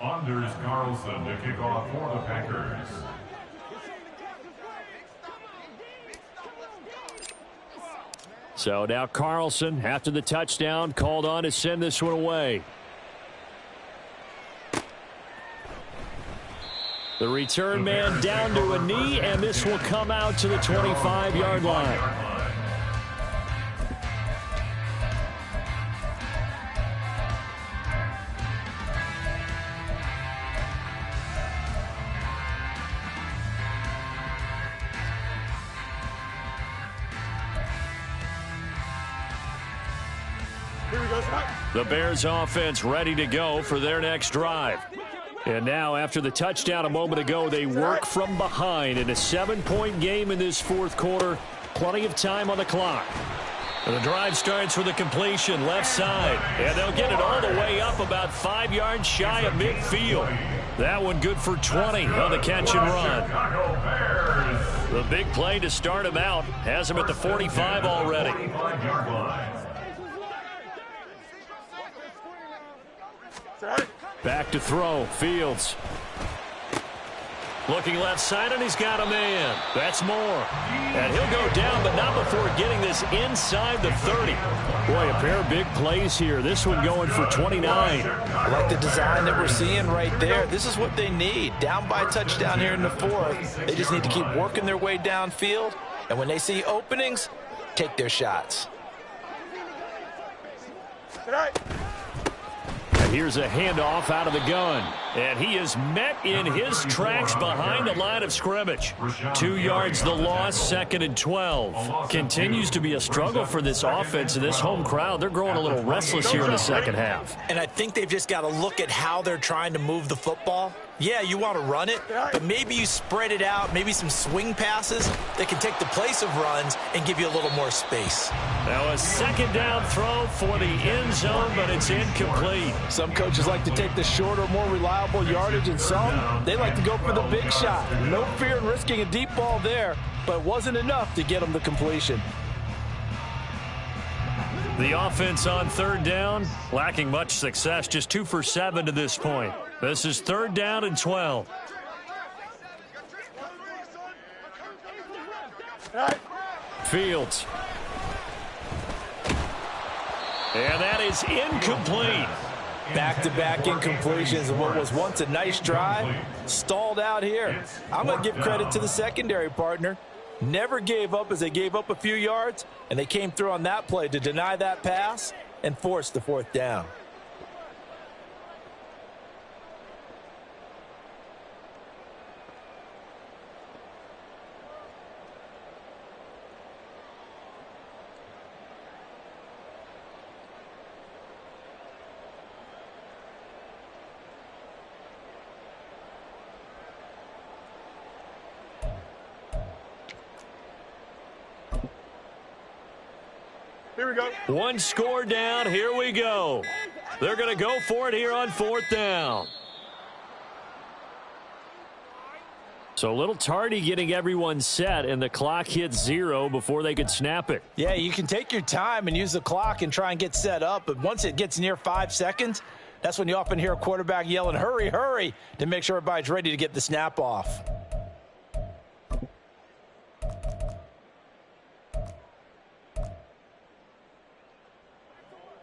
Anders Carlson to kick off for the Packers. So now Carlson, after the touchdown, called on to send this one away. The return man down to a knee, and this will come out to the 25-yard line. The Bears offense ready to go for their next drive. And now, after the touchdown a moment ago, they work from behind in a 7-point game in this fourth quarter. Plenty of time on the clock. And the drive starts with a completion left side. And they'll get it all the way up about 5 yards shy of midfield. That one good for 20 on the catch and run. The big play to start him out has him at the 45 already. Back to throw. Fields. Looking left side, and he's got a man. That's more. And he'll go down, but not before getting this inside the 30. Boy, a pair of big plays here. This one going for 29. I like the design that we're seeing right there. This is what they need. Down by a touchdown here in the fourth. They just need to keep working their way downfield. And when they see openings, take their shots. Here's a handoff out of the gun. And he is met in his tracks behind the line of scrimmage. 2 yards the loss, 2nd and 12. Continues to be a struggle for this offense and this home crowd. They're growing a little restless here in the second half. And I think they've just got to look at how they're trying to move the football. Yeah, you want to run it, but maybe you spread it out, maybe some swing passes that can take the place of runs and give you a little more space. Now a second down throw for the end zone, but it's incomplete. Some coaches like to take the shorter, more reliable yardage, and some, they like to go for the big shot. No fear in risking a deep ball there, but it wasn't enough to get them the completion. The offense on third down, lacking much success, just 2 for 7 to this point. This is 3rd down and 12. Fields. And that is incomplete. Back-to-back incompletions of what was once a nice drive, stalled out here. I'm going to give credit to the secondary partner. Never gave up as they gave up a few yards, and they came through on that play to deny that pass and force the 4th down. Here we go. One score down. Here we go. They're going to go for it here on 4th down. So a little tardy getting everyone set, and the clock hit 0 before they could snap it. Yeah, you can take your time and use the clock and try and get set up, but once it gets near 5 seconds, that's when you often hear a quarterback yelling, hurry, hurry, to make sure everybody's ready to get the snap off.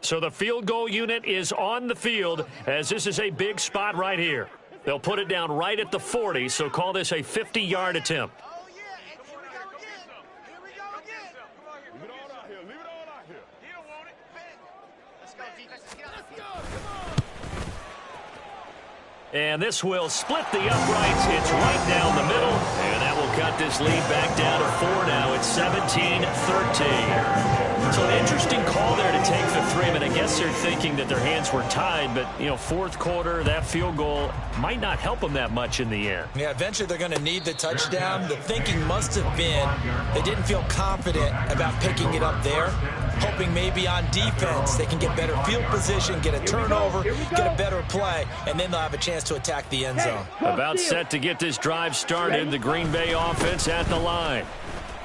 So the field goal unit is on the field, as this is a big spot right here. They'll put it down right at the 40, so call this a 50-yard attempt. And this will split the uprights. It's right down the middle, and that will cut this lead back down to 4 now. It's 17-13. So an interesting call there to take the 3, but I guess they're thinking that their hands were tied, but, you know, 4th quarter, that field goal might not help them that much in the end. Yeah, eventually they're going to need the touchdown. The thinking must have been they didn't feel confident about picking it up there, hoping maybe on defense they can get better field position, get a turnover, get a better play, and then they'll have a chance to attack the end zone. About set to get this drive started, the Green Bay offense at the line.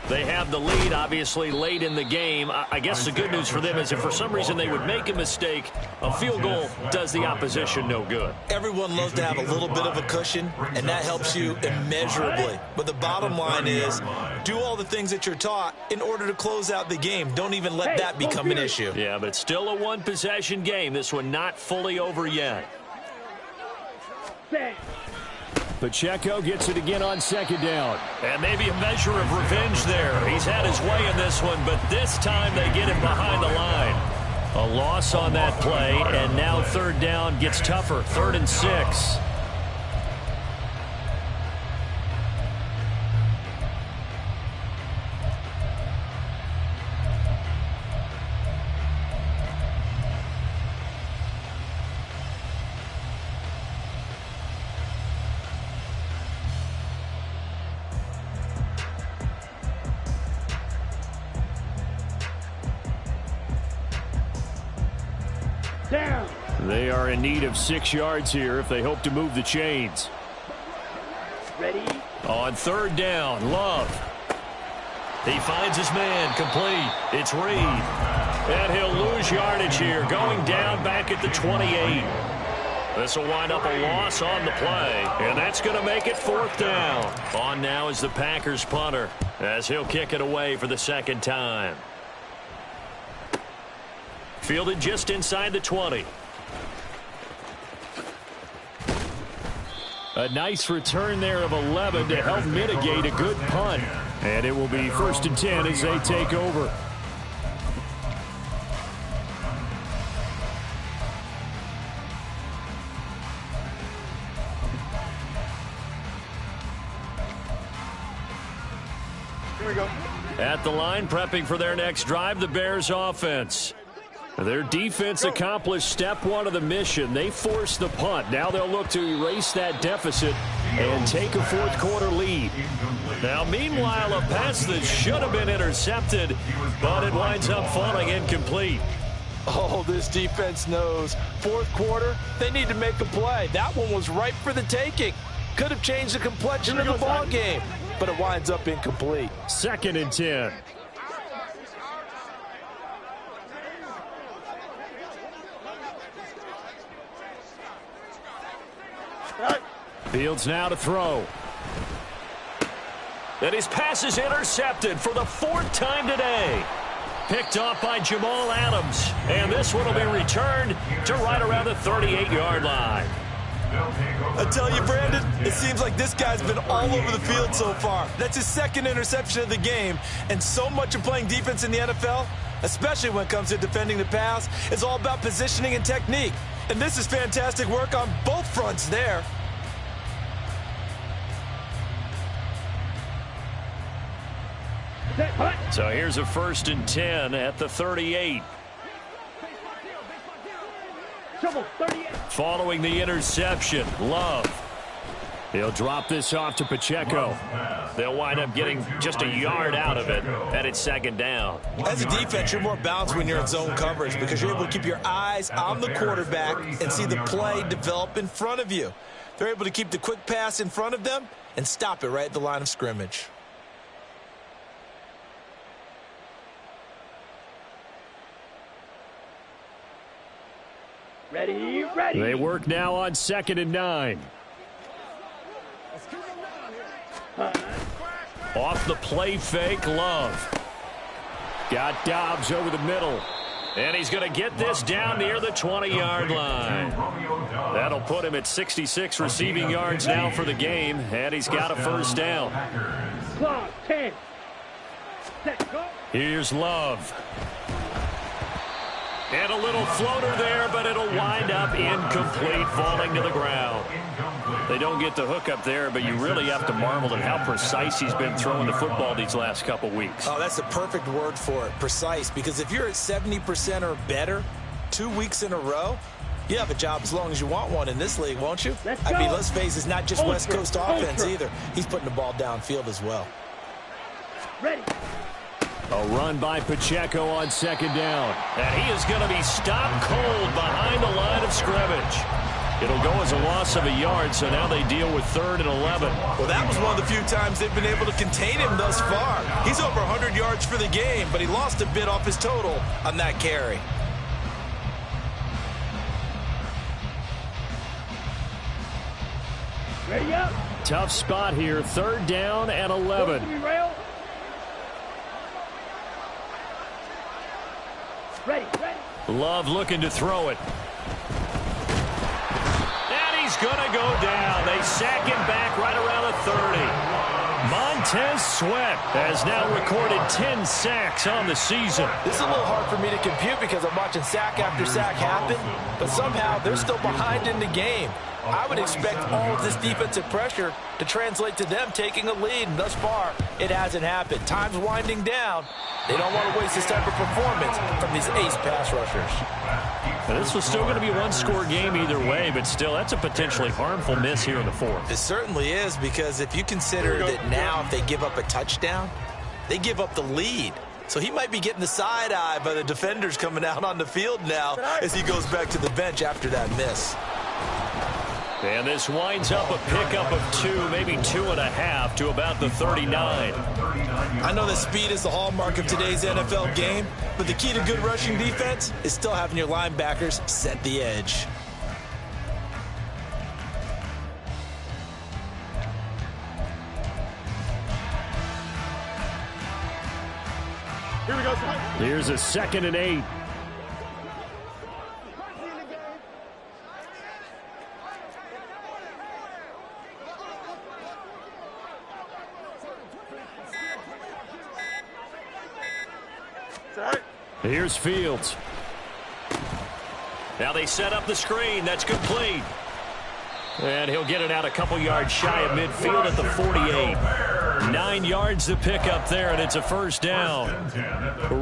They have the lead, obviously, late in the game. I guess the good news for them is if for some reason they would make a mistake, a field goal does the opposition no good. Everyone loves to have a little bit of a cushion, and that helps you immeasurably. But the bottom line is do all the things that you're taught in order to close out the game. Don't even let that become an issue. Yeah, but still a one-possession game. This one not fully over yet. Pacheco gets it again on 2nd down. And maybe a measure of revenge there. He's had his way in this one, but this time they get him behind the line. A loss on that play, and now 3rd down gets tougher. 3rd and 6. They are in need of 6 yards here if they hope to move the chains. Ready? On third down, Love. He finds his man, complete. It's Reed. And he'll lose yardage here, going down back at the 28. This will wind up a loss on the play, and that's going to make it 4th down. On now is the Packers punter, as he'll kick it away for the 2nd time. Fielded just inside the 20. A nice return there of 11 to help mitigate a good punt. And it will be 1st and 10 as they take over. Here we go. At the line, prepping for their next drive, the Bears offense. Their defense accomplished step 1 of the mission. They forced the punt. Now they'll look to erase that deficit and take a 4th quarter lead. Now, meanwhile, a pass that should have been intercepted, but it winds up falling incomplete. Oh, this defense knows. 4th quarter, they need to make a play. That one was ripe for the taking. Could have changed the complexion of the ball game, but it winds up incomplete. 2nd and 10. Fields now to throw. And his pass is intercepted for the 4th time today. Picked off by Jamal Adams. And this one will be returned to right around the 38-yard line. I tell you, Brandon, it seems like this guy's been all over the field so far. That's his 2nd interception of the game. And so much of playing defense in the NFL, especially when it comes to defending the pass, is all about positioning and technique. And this is fantastic work on both fronts there. So here's a 1st and 10 at the 38. Following the interception, Love. He'll drop this off to Pacheco. They'll wind up getting just a yard out of it, and it's 2nd down. As a defense, you're more balanced when you're in zone coverage because you're able to keep your eyes on the quarterback and see the play develop in front of you. They're able to keep the quick pass in front of them and stop it right at the line of scrimmage. Ready, ready. They work now on 2nd and 9. Off the play fake, Love. Got Dobbs over the middle. And he's going to get this down near the 20-yard line. That'll put him at 66 receiving yards now for the game. And he's got a 1st down. Clock, 10. Set, go. Here's Love. And a little floater there, but it'll wind up incomplete, falling to the ground. They don't get the hook up there, but you really have to marvel at how precise he's been throwing the football these last couple weeks. Oh, that's the perfect word for it, precise, because if you're at 70% or better 2 weeks in a row, you have a job as long as you want one in this league, won't you? I mean, let's face it, it's not just West Coast offense either. He's putting the ball downfield as well. Ready. A run by Pacheco on 2nd down. And he is going to be stopped cold behind the line of scrimmage. It'll go as a loss of a yard, so now they deal with 3rd and 11. Well, that was one of the few times they've been able to contain him thus far. He's over 100 yards for the game, but he lost a bit off his total on that carry. Ready up. Tough spot here, 3rd down and 11. Ready, ready. Love looking to throw it. And he's going to go down. They sack him back right around the 30. Montez Sweat has now recorded 10 sacks on the season. This is a little hard for me to compute because I'm watching sack after sack happen, but somehow they're still behind in the game. I would expect all of this defensive pressure to translate to them taking a lead, and thus far, it hasn't happened. Time's winding down. They don't want to waste this type of performance from these ace pass rushers. Now, this was still going to be a one-score game either way, but still, that's a potentially harmful miss here in the 4th. It certainly is, because if you consider that now if they give up a touchdown, they give up the lead. So he might be getting the side eye by the defenders coming out on the field now as he goes back to the bench after that miss. And this winds up a pickup of 2, maybe 2.5 to about the 39. I know that speed is the hallmark of today's NFL game, but the key to good rushing defense is still having your linebackers set the edge. Here we go. Here's a 2nd and 8. Here's Fields. Now they set up the screen. That's complete. And he'll get it out a couple yards shy of midfield at the 48. 9 yards to pick up there, and it's a first down.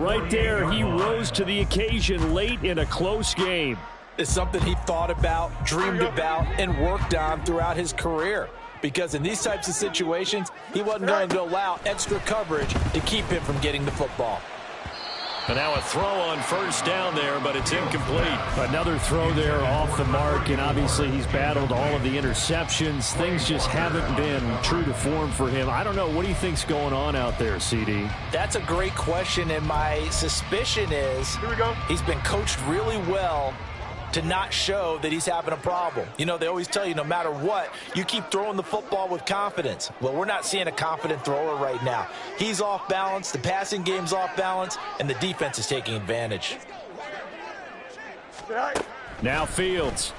Right there, he rose to the occasion late in a close game. It's something he thought about, dreamed about, and worked on throughout his career. Because in these types of situations, he wasn't going to allow extra coverage to keep him from getting the football. And now a throw on first down there, but it's incomplete. Another throw there off the mark, and obviously he's battled all of the interceptions. Things just haven't been true to form for him. I don't know. What do you think's going on out there, CD? That's a great question, and my suspicion is he's been coached really well to not show that he's having a problem. You know, they always tell you no matter what, you keep throwing the football with confidence. Well, we're not seeing a confident thrower right now. He's off balance, the passing game's off balance, and the defense is taking advantage. Now Fields.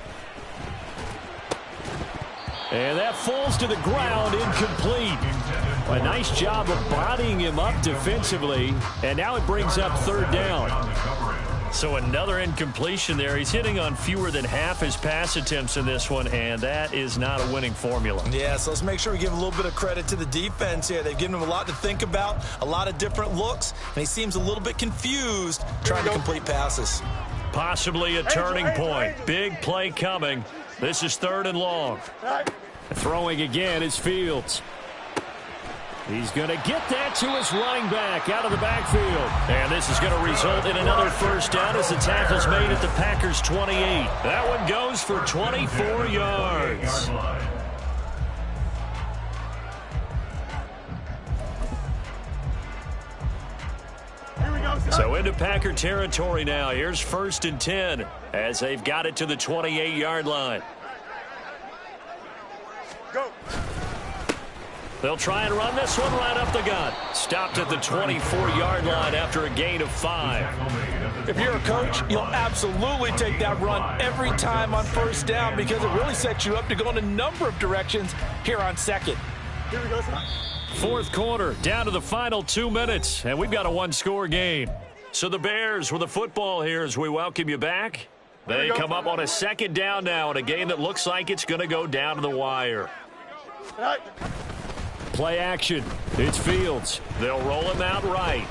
And that falls to the ground, incomplete. A nice job of bodying him up defensively, and now it brings up 3rd down. So another incompletion there. He's hitting on fewer than half his pass attempts in this one, and that is not a winning formula. Yeah, so let's make sure we give a little bit of credit to the defense here. They've given him a lot to think about, a lot of different looks, and he seems a little bit confused trying to complete passes. Possibly a turning point. Big play coming. This is 3rd and long. Throwing again is Fields. He's going to get that to his running back out of the backfield. And this is going to result in another first down as the tackle's made at the Packers' 28. That one goes for 24 yards. So into Packer territory now. Here's 1st and 10 as they've got it to the 28-yard line. Go. They'll try and run this one right up the gut. Stopped at the 24-yard line after a gain of 5. If you're a coach, you'll absolutely take that run every time on first down because it really sets you up to go in a number of directions here on 2nd. Here we go. 4th quarter, down to the final 2 minutes, and we've got a 1-score game. So the Bears with the football here as we welcome you back. They come up on a 2nd down now in a game that looks like it's going to go down to the wire. Play action. It's Fields. They'll roll him out right.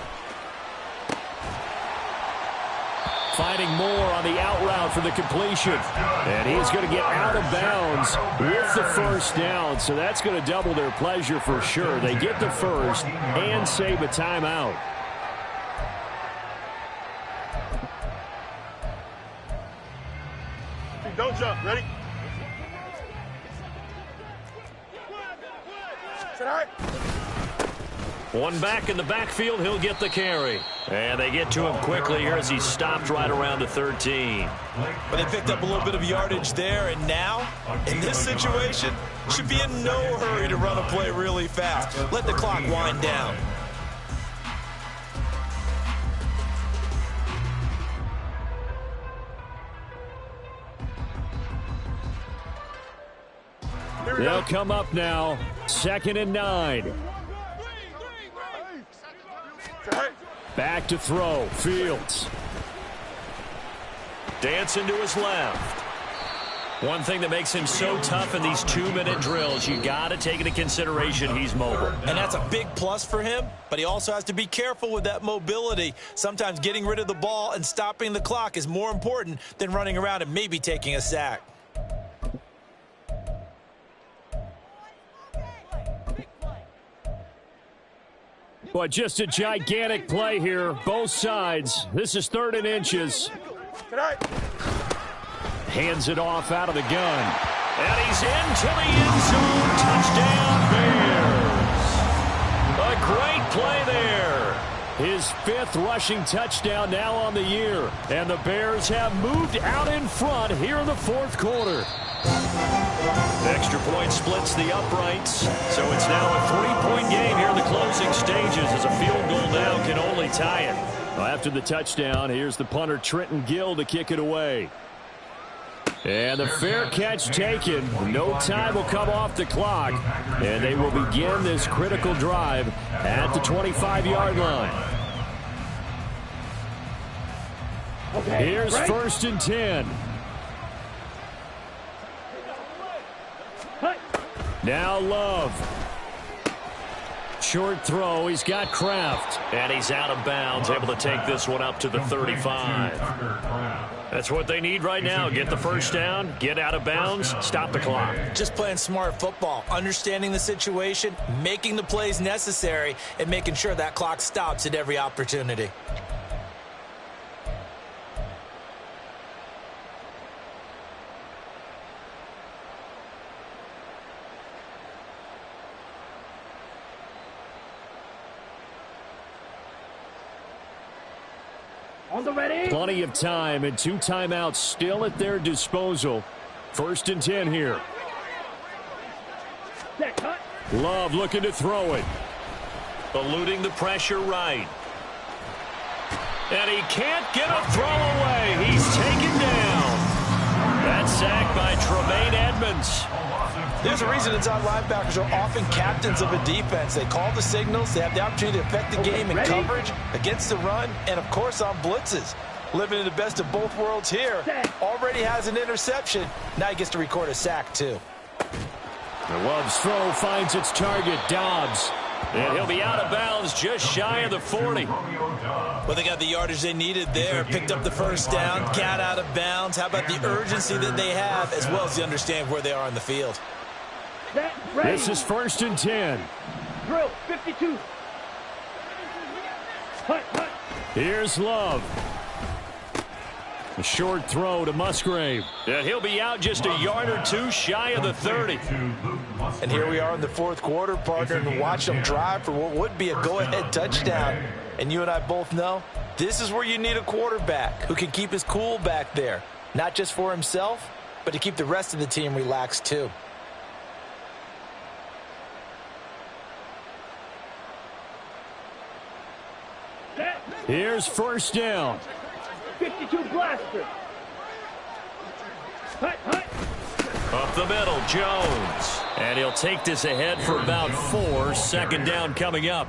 Finding Moore on the out route for the completion. And he's going to get out of bounds with the first down. So that's going to double their pleasure for sure. They get the first and save a timeout. Don't jump. Ready? One back in the backfield, he'll get the carry. And they get to him quickly here as he stopped right around the 13. But they picked up a little bit of yardage there, and now, in this situation, should be in no hurry to run a play really fast. Let the clock wind down. They'll come up now, 2nd and 9. Back to throw, Fields. Dancing to his left. One thing that makes him so tough in these 2-minute drills, you got to take into consideration he's mobile. And that's a big plus for him, but he also has to be careful with that mobility. Sometimes getting rid of the ball and stopping the clock is more important than running around and maybe taking a sack. But just a gigantic play here, both sides. This is 3rd and inches. Good night. Hands it off out of the gun. And he's into the end zone. Touchdown, Bears. A great play there. His 5th rushing touchdown now on the year. And the Bears have moved out in front here in the 4th quarter. Extra point splits the uprights. So it's now a 3-point game here in the closing stages as a field goal now can only tie it. Well, after the touchdown, here's the punter Trenton Gill to kick it away. And the fair catch taken. No time will come off the clock. And they will begin this critical drive at the 25-yard line. Okay, Here's right. 1st and 10. Cut. Now Love. Short throw. He's got Kraft. And he's out of bounds, able to take this one up to the 35. That's what they need right now. Get the first down, get out of bounds, stop the clock. Just playing smart football, understanding the situation, making the plays necessary, and making sure that clock stops at every opportunity. On the ready. Plenty of time and 2 timeouts still at their disposal. 1st and 10 here. Set. Cut. Love looking to throw it. Eluding the pressure right. And he can't get a throw away. He's taken down. That's sacked by Tremaine Edmonds. There's a reason inside linebackers are often captains of a defense. They call the signals. They have the opportunity to affect the game in coverage, against the run, and, of course, on blitzes. Living in the best of both worlds here. Already has an interception. Now he gets to record a sack, too. The Love's throw finds its target, Dobbs. And he'll be out of bounds just shy of the 40. Well, they got the yardage they needed there. Picked up the first down, got out of bounds. How about the urgency that they have, as well as the understanding where they are on the field? Set. Ready. This is 1st and 10. Drill. 52. Cut. Cut. Here's Love. A short throw to Musgrave. And he'll be out just a yard or 2 shy of the 30. And here we are in the 4th quarter, partner, and watch them drive for what would be a go-ahead touchdown. And you and I both know this is where you need a quarterback who can keep his cool back there, not just for himself, but to keep the rest of the team relaxed too. Set. Here's 1st down. 52 blaster. Cut. Cut. Up the middle, Jones. And he'll take this ahead for about 4. 2nd down coming up.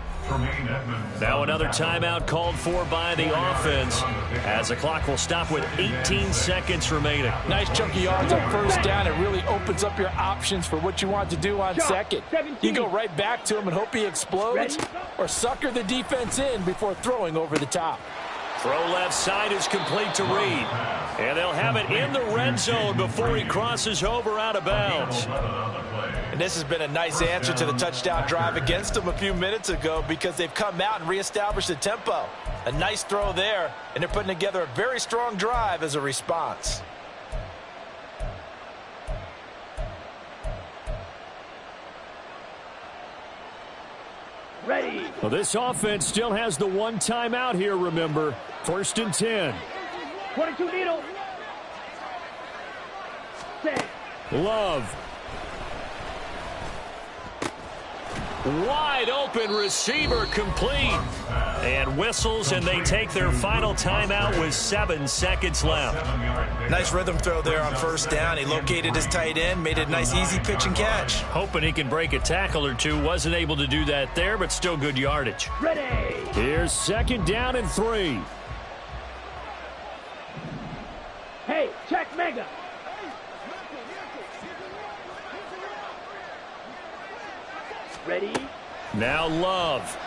Now another timeout called for by the offense, as the clock will stop with 18 seconds remaining. Nice chunky yards on first down. It really opens up your options for what you want to do on second. You go right back to him and hope he explodes, or sucker the defense in before throwing over the top. Throw left side is complete to Reed. And they'll have it in the red zone before he crosses over out of bounds. And this has been a nice answer to the touchdown drive against them a few minutes ago, because they've come out and reestablished the tempo. A nice throw there, and they're putting together a very strong drive as a response. Ready. Well, this offense still has the 1 timeout here, remember. 1st and 10. 22 needle. Set. Love. Wide open receiver complete. And whistles, and they take their final timeout with 7 seconds left. Nice rhythm throw there on first down. He located his tight end, made it a nice easy pitch and catch. Hoping he can break a tackle or 2. Wasn't able to do that there, but still good yardage. Ready. Here's 2nd down and 3. Hey, check mega. Ready. Now Love.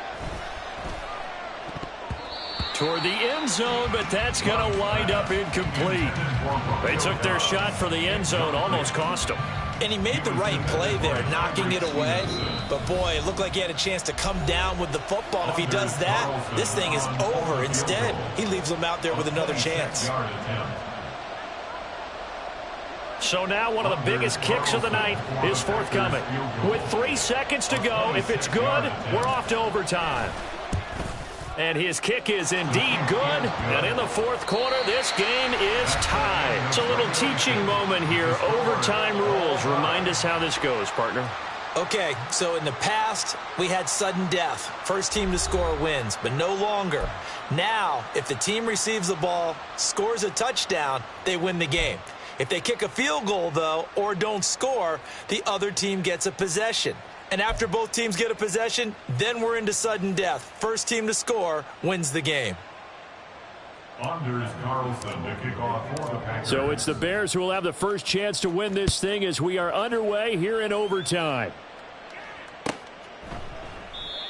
Toward the end zone, but that's going to wind up incomplete. They took their shot for the end zone, almost cost them. And he made the right play there, knocking it away. But, boy, it looked like he had a chance to come down with the football. And if he does that, this thing is over. Instead, he leaves them out there with another chance. So now one of the biggest kicks of the night is forthcoming. With 3 seconds to go, if it's good, we're off to overtime. And his kick is indeed good. And in the fourth quarter, this game is tied. It's a little teaching moment here. Overtime rules. Remind us how this goes, partner. Okay, so in the past, we had sudden death. First team to score wins, but no longer. Now, if the team receives the ball, scores a touchdown, they win the game. If they kick a field goal, though, or don't score, the other team gets a possession. And after both teams get a possession, then we're into sudden death. First team to score wins the game. Anders Carlson to kick off for the Packers. So it's the Bears who will have the first chance to win this thing as we are underway here in overtime.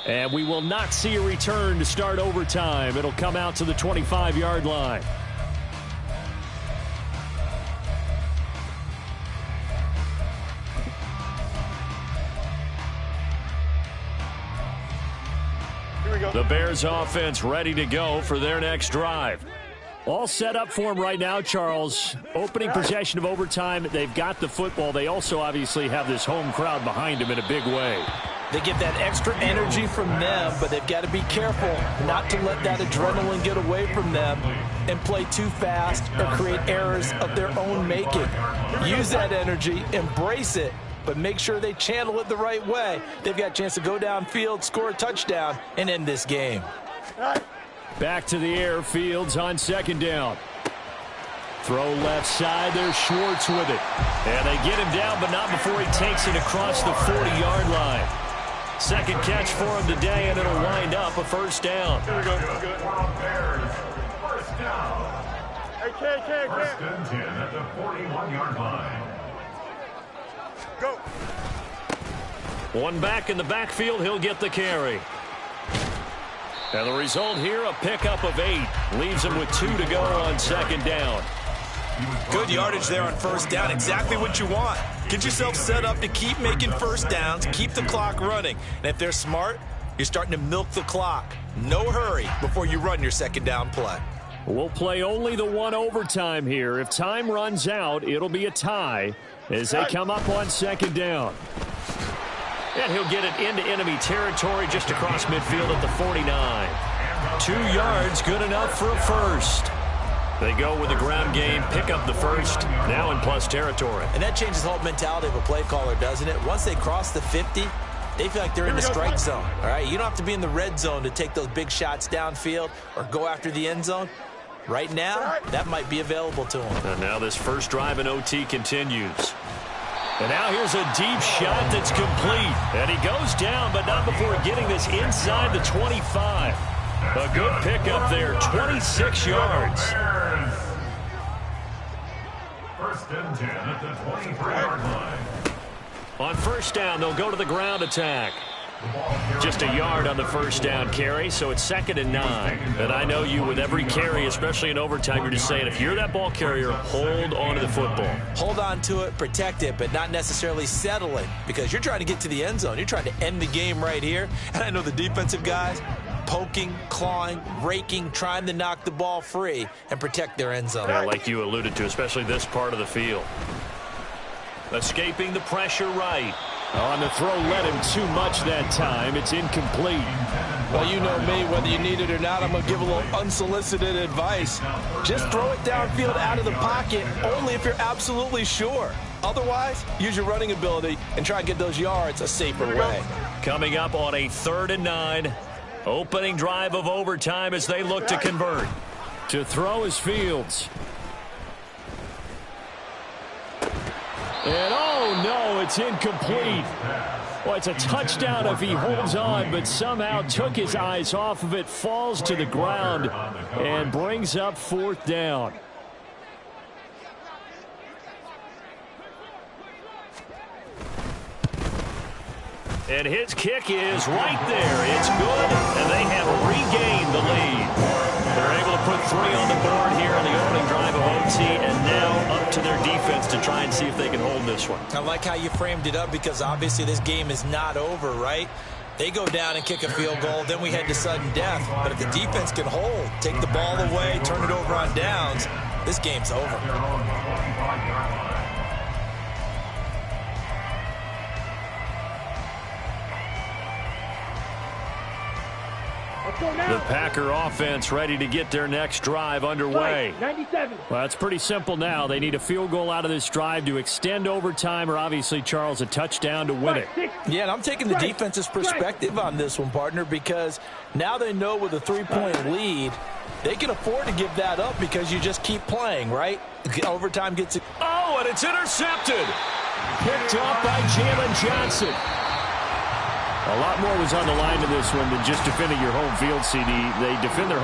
And we will not see a return to start overtime. It'll come out to the 25-yard line. The Bears offense ready to go for their next drive. All set up for them right now, Charles. Opening possession of overtime. They've got the football. They also obviously have this home crowd behind them in a big way. They get that extra energy from them, but they've got to be careful not to let that adrenaline get away from them and play too fast or create errors of their own making. Use that energy, embrace it, but make sure they channel it the right way. They've got a chance to go downfield, score a touchdown, and end this game. Back to the air, Fields on second down. Throw left side, there's Schwartz with it. And they get him down, but not before he takes it across the 40-yard line. Second catch for him today, and it'll wind up a first down. Here we go. First down. First and 10 at the 41-yard line. Go. One back in the backfield, he'll get the carry. And the result here, a pickup of 8. Leaves him with 2 to go on second down. Good yardage there on first down. Exactly what you want. Get yourself set up to keep making first downs, keep the clock running. And if they're smart, you're starting to milk the clock. No hurry before you run your second down play. We'll play only the one overtime here. If time runs out, it'll be a tie as they come up on second down. And he'll get it into enemy territory just across midfield at the 49. 2 yards, good enough for a first. They go with the ground game, pick up the first, now in plus territory. And that changes the whole mentality of a play caller, doesn't it? Once they cross the 50, they feel like they're in the strike zone. All right, you don't have to be in the red zone to take those big shots downfield or go after the end zone. Right now, that might be available to them. And now this first drive in OT continues. And now here's a deep shot that's complete. And he goes down, but not before getting this inside the 25. A good pickup there, 26 yards. First and 10 at the 23-yard line. On first down, they'll go to the ground attack. Just a yard on the first down carry, so it's 2nd and 9. And I know you, with every carry, especially in overtime, you're just saying, if you're that ball carrier, hold on to the football. Hold on to it, protect it, but not necessarily settle it, because you're trying to get to the end zone. You're trying to end the game right here. And I know the defensive guys poking, clawing, raking, trying to knock the ball free and protect their end zone. Yeah, like you alluded to, especially this part of the field. Escaping the pressure right. On the throw, let him too much that time. It's incomplete. Well, you know me, whether you need it or not, I'm going to give a little unsolicited advice. Just throw it downfield out of the pocket, only if you're absolutely sure. Otherwise, use your running ability and try and get those yards a safer way. Coming up on a 3rd and 9. Opening drive of overtime as they look to convert. To throw is Fields. And oh no, it's incomplete. Well, it's a touchdown if he holds on, but somehow took his eyes off of it, falls to the ground, and brings up 4th down. And his kick is right there. It's good, and they have regained the lead. They're able to put 3 on the board here on the opening drive of OT, and now up to their defense to try and see if they can hold this one. I like how you framed it up because obviously this game is not over, right? They go down and kick a field goal, then we head to sudden death. But if the defense can hold, take the ball away, turn it over on downs, this game's over. The Packer offense ready to get their next drive underway. 97. Well, it's pretty simple now. They need a field goal out of this drive to extend overtime or obviously, Charles, a touchdown to win it. Yeah, and I'm taking the defense's perspective on this one, partner, because now they know with a 3-point lead, they can afford to give that up because you just keep playing, right? Overtime gets it. Oh, and it's intercepted. Picked off by Jalen Johnson. A lot more was on the line in this one than just defending your home field, CD. They defend their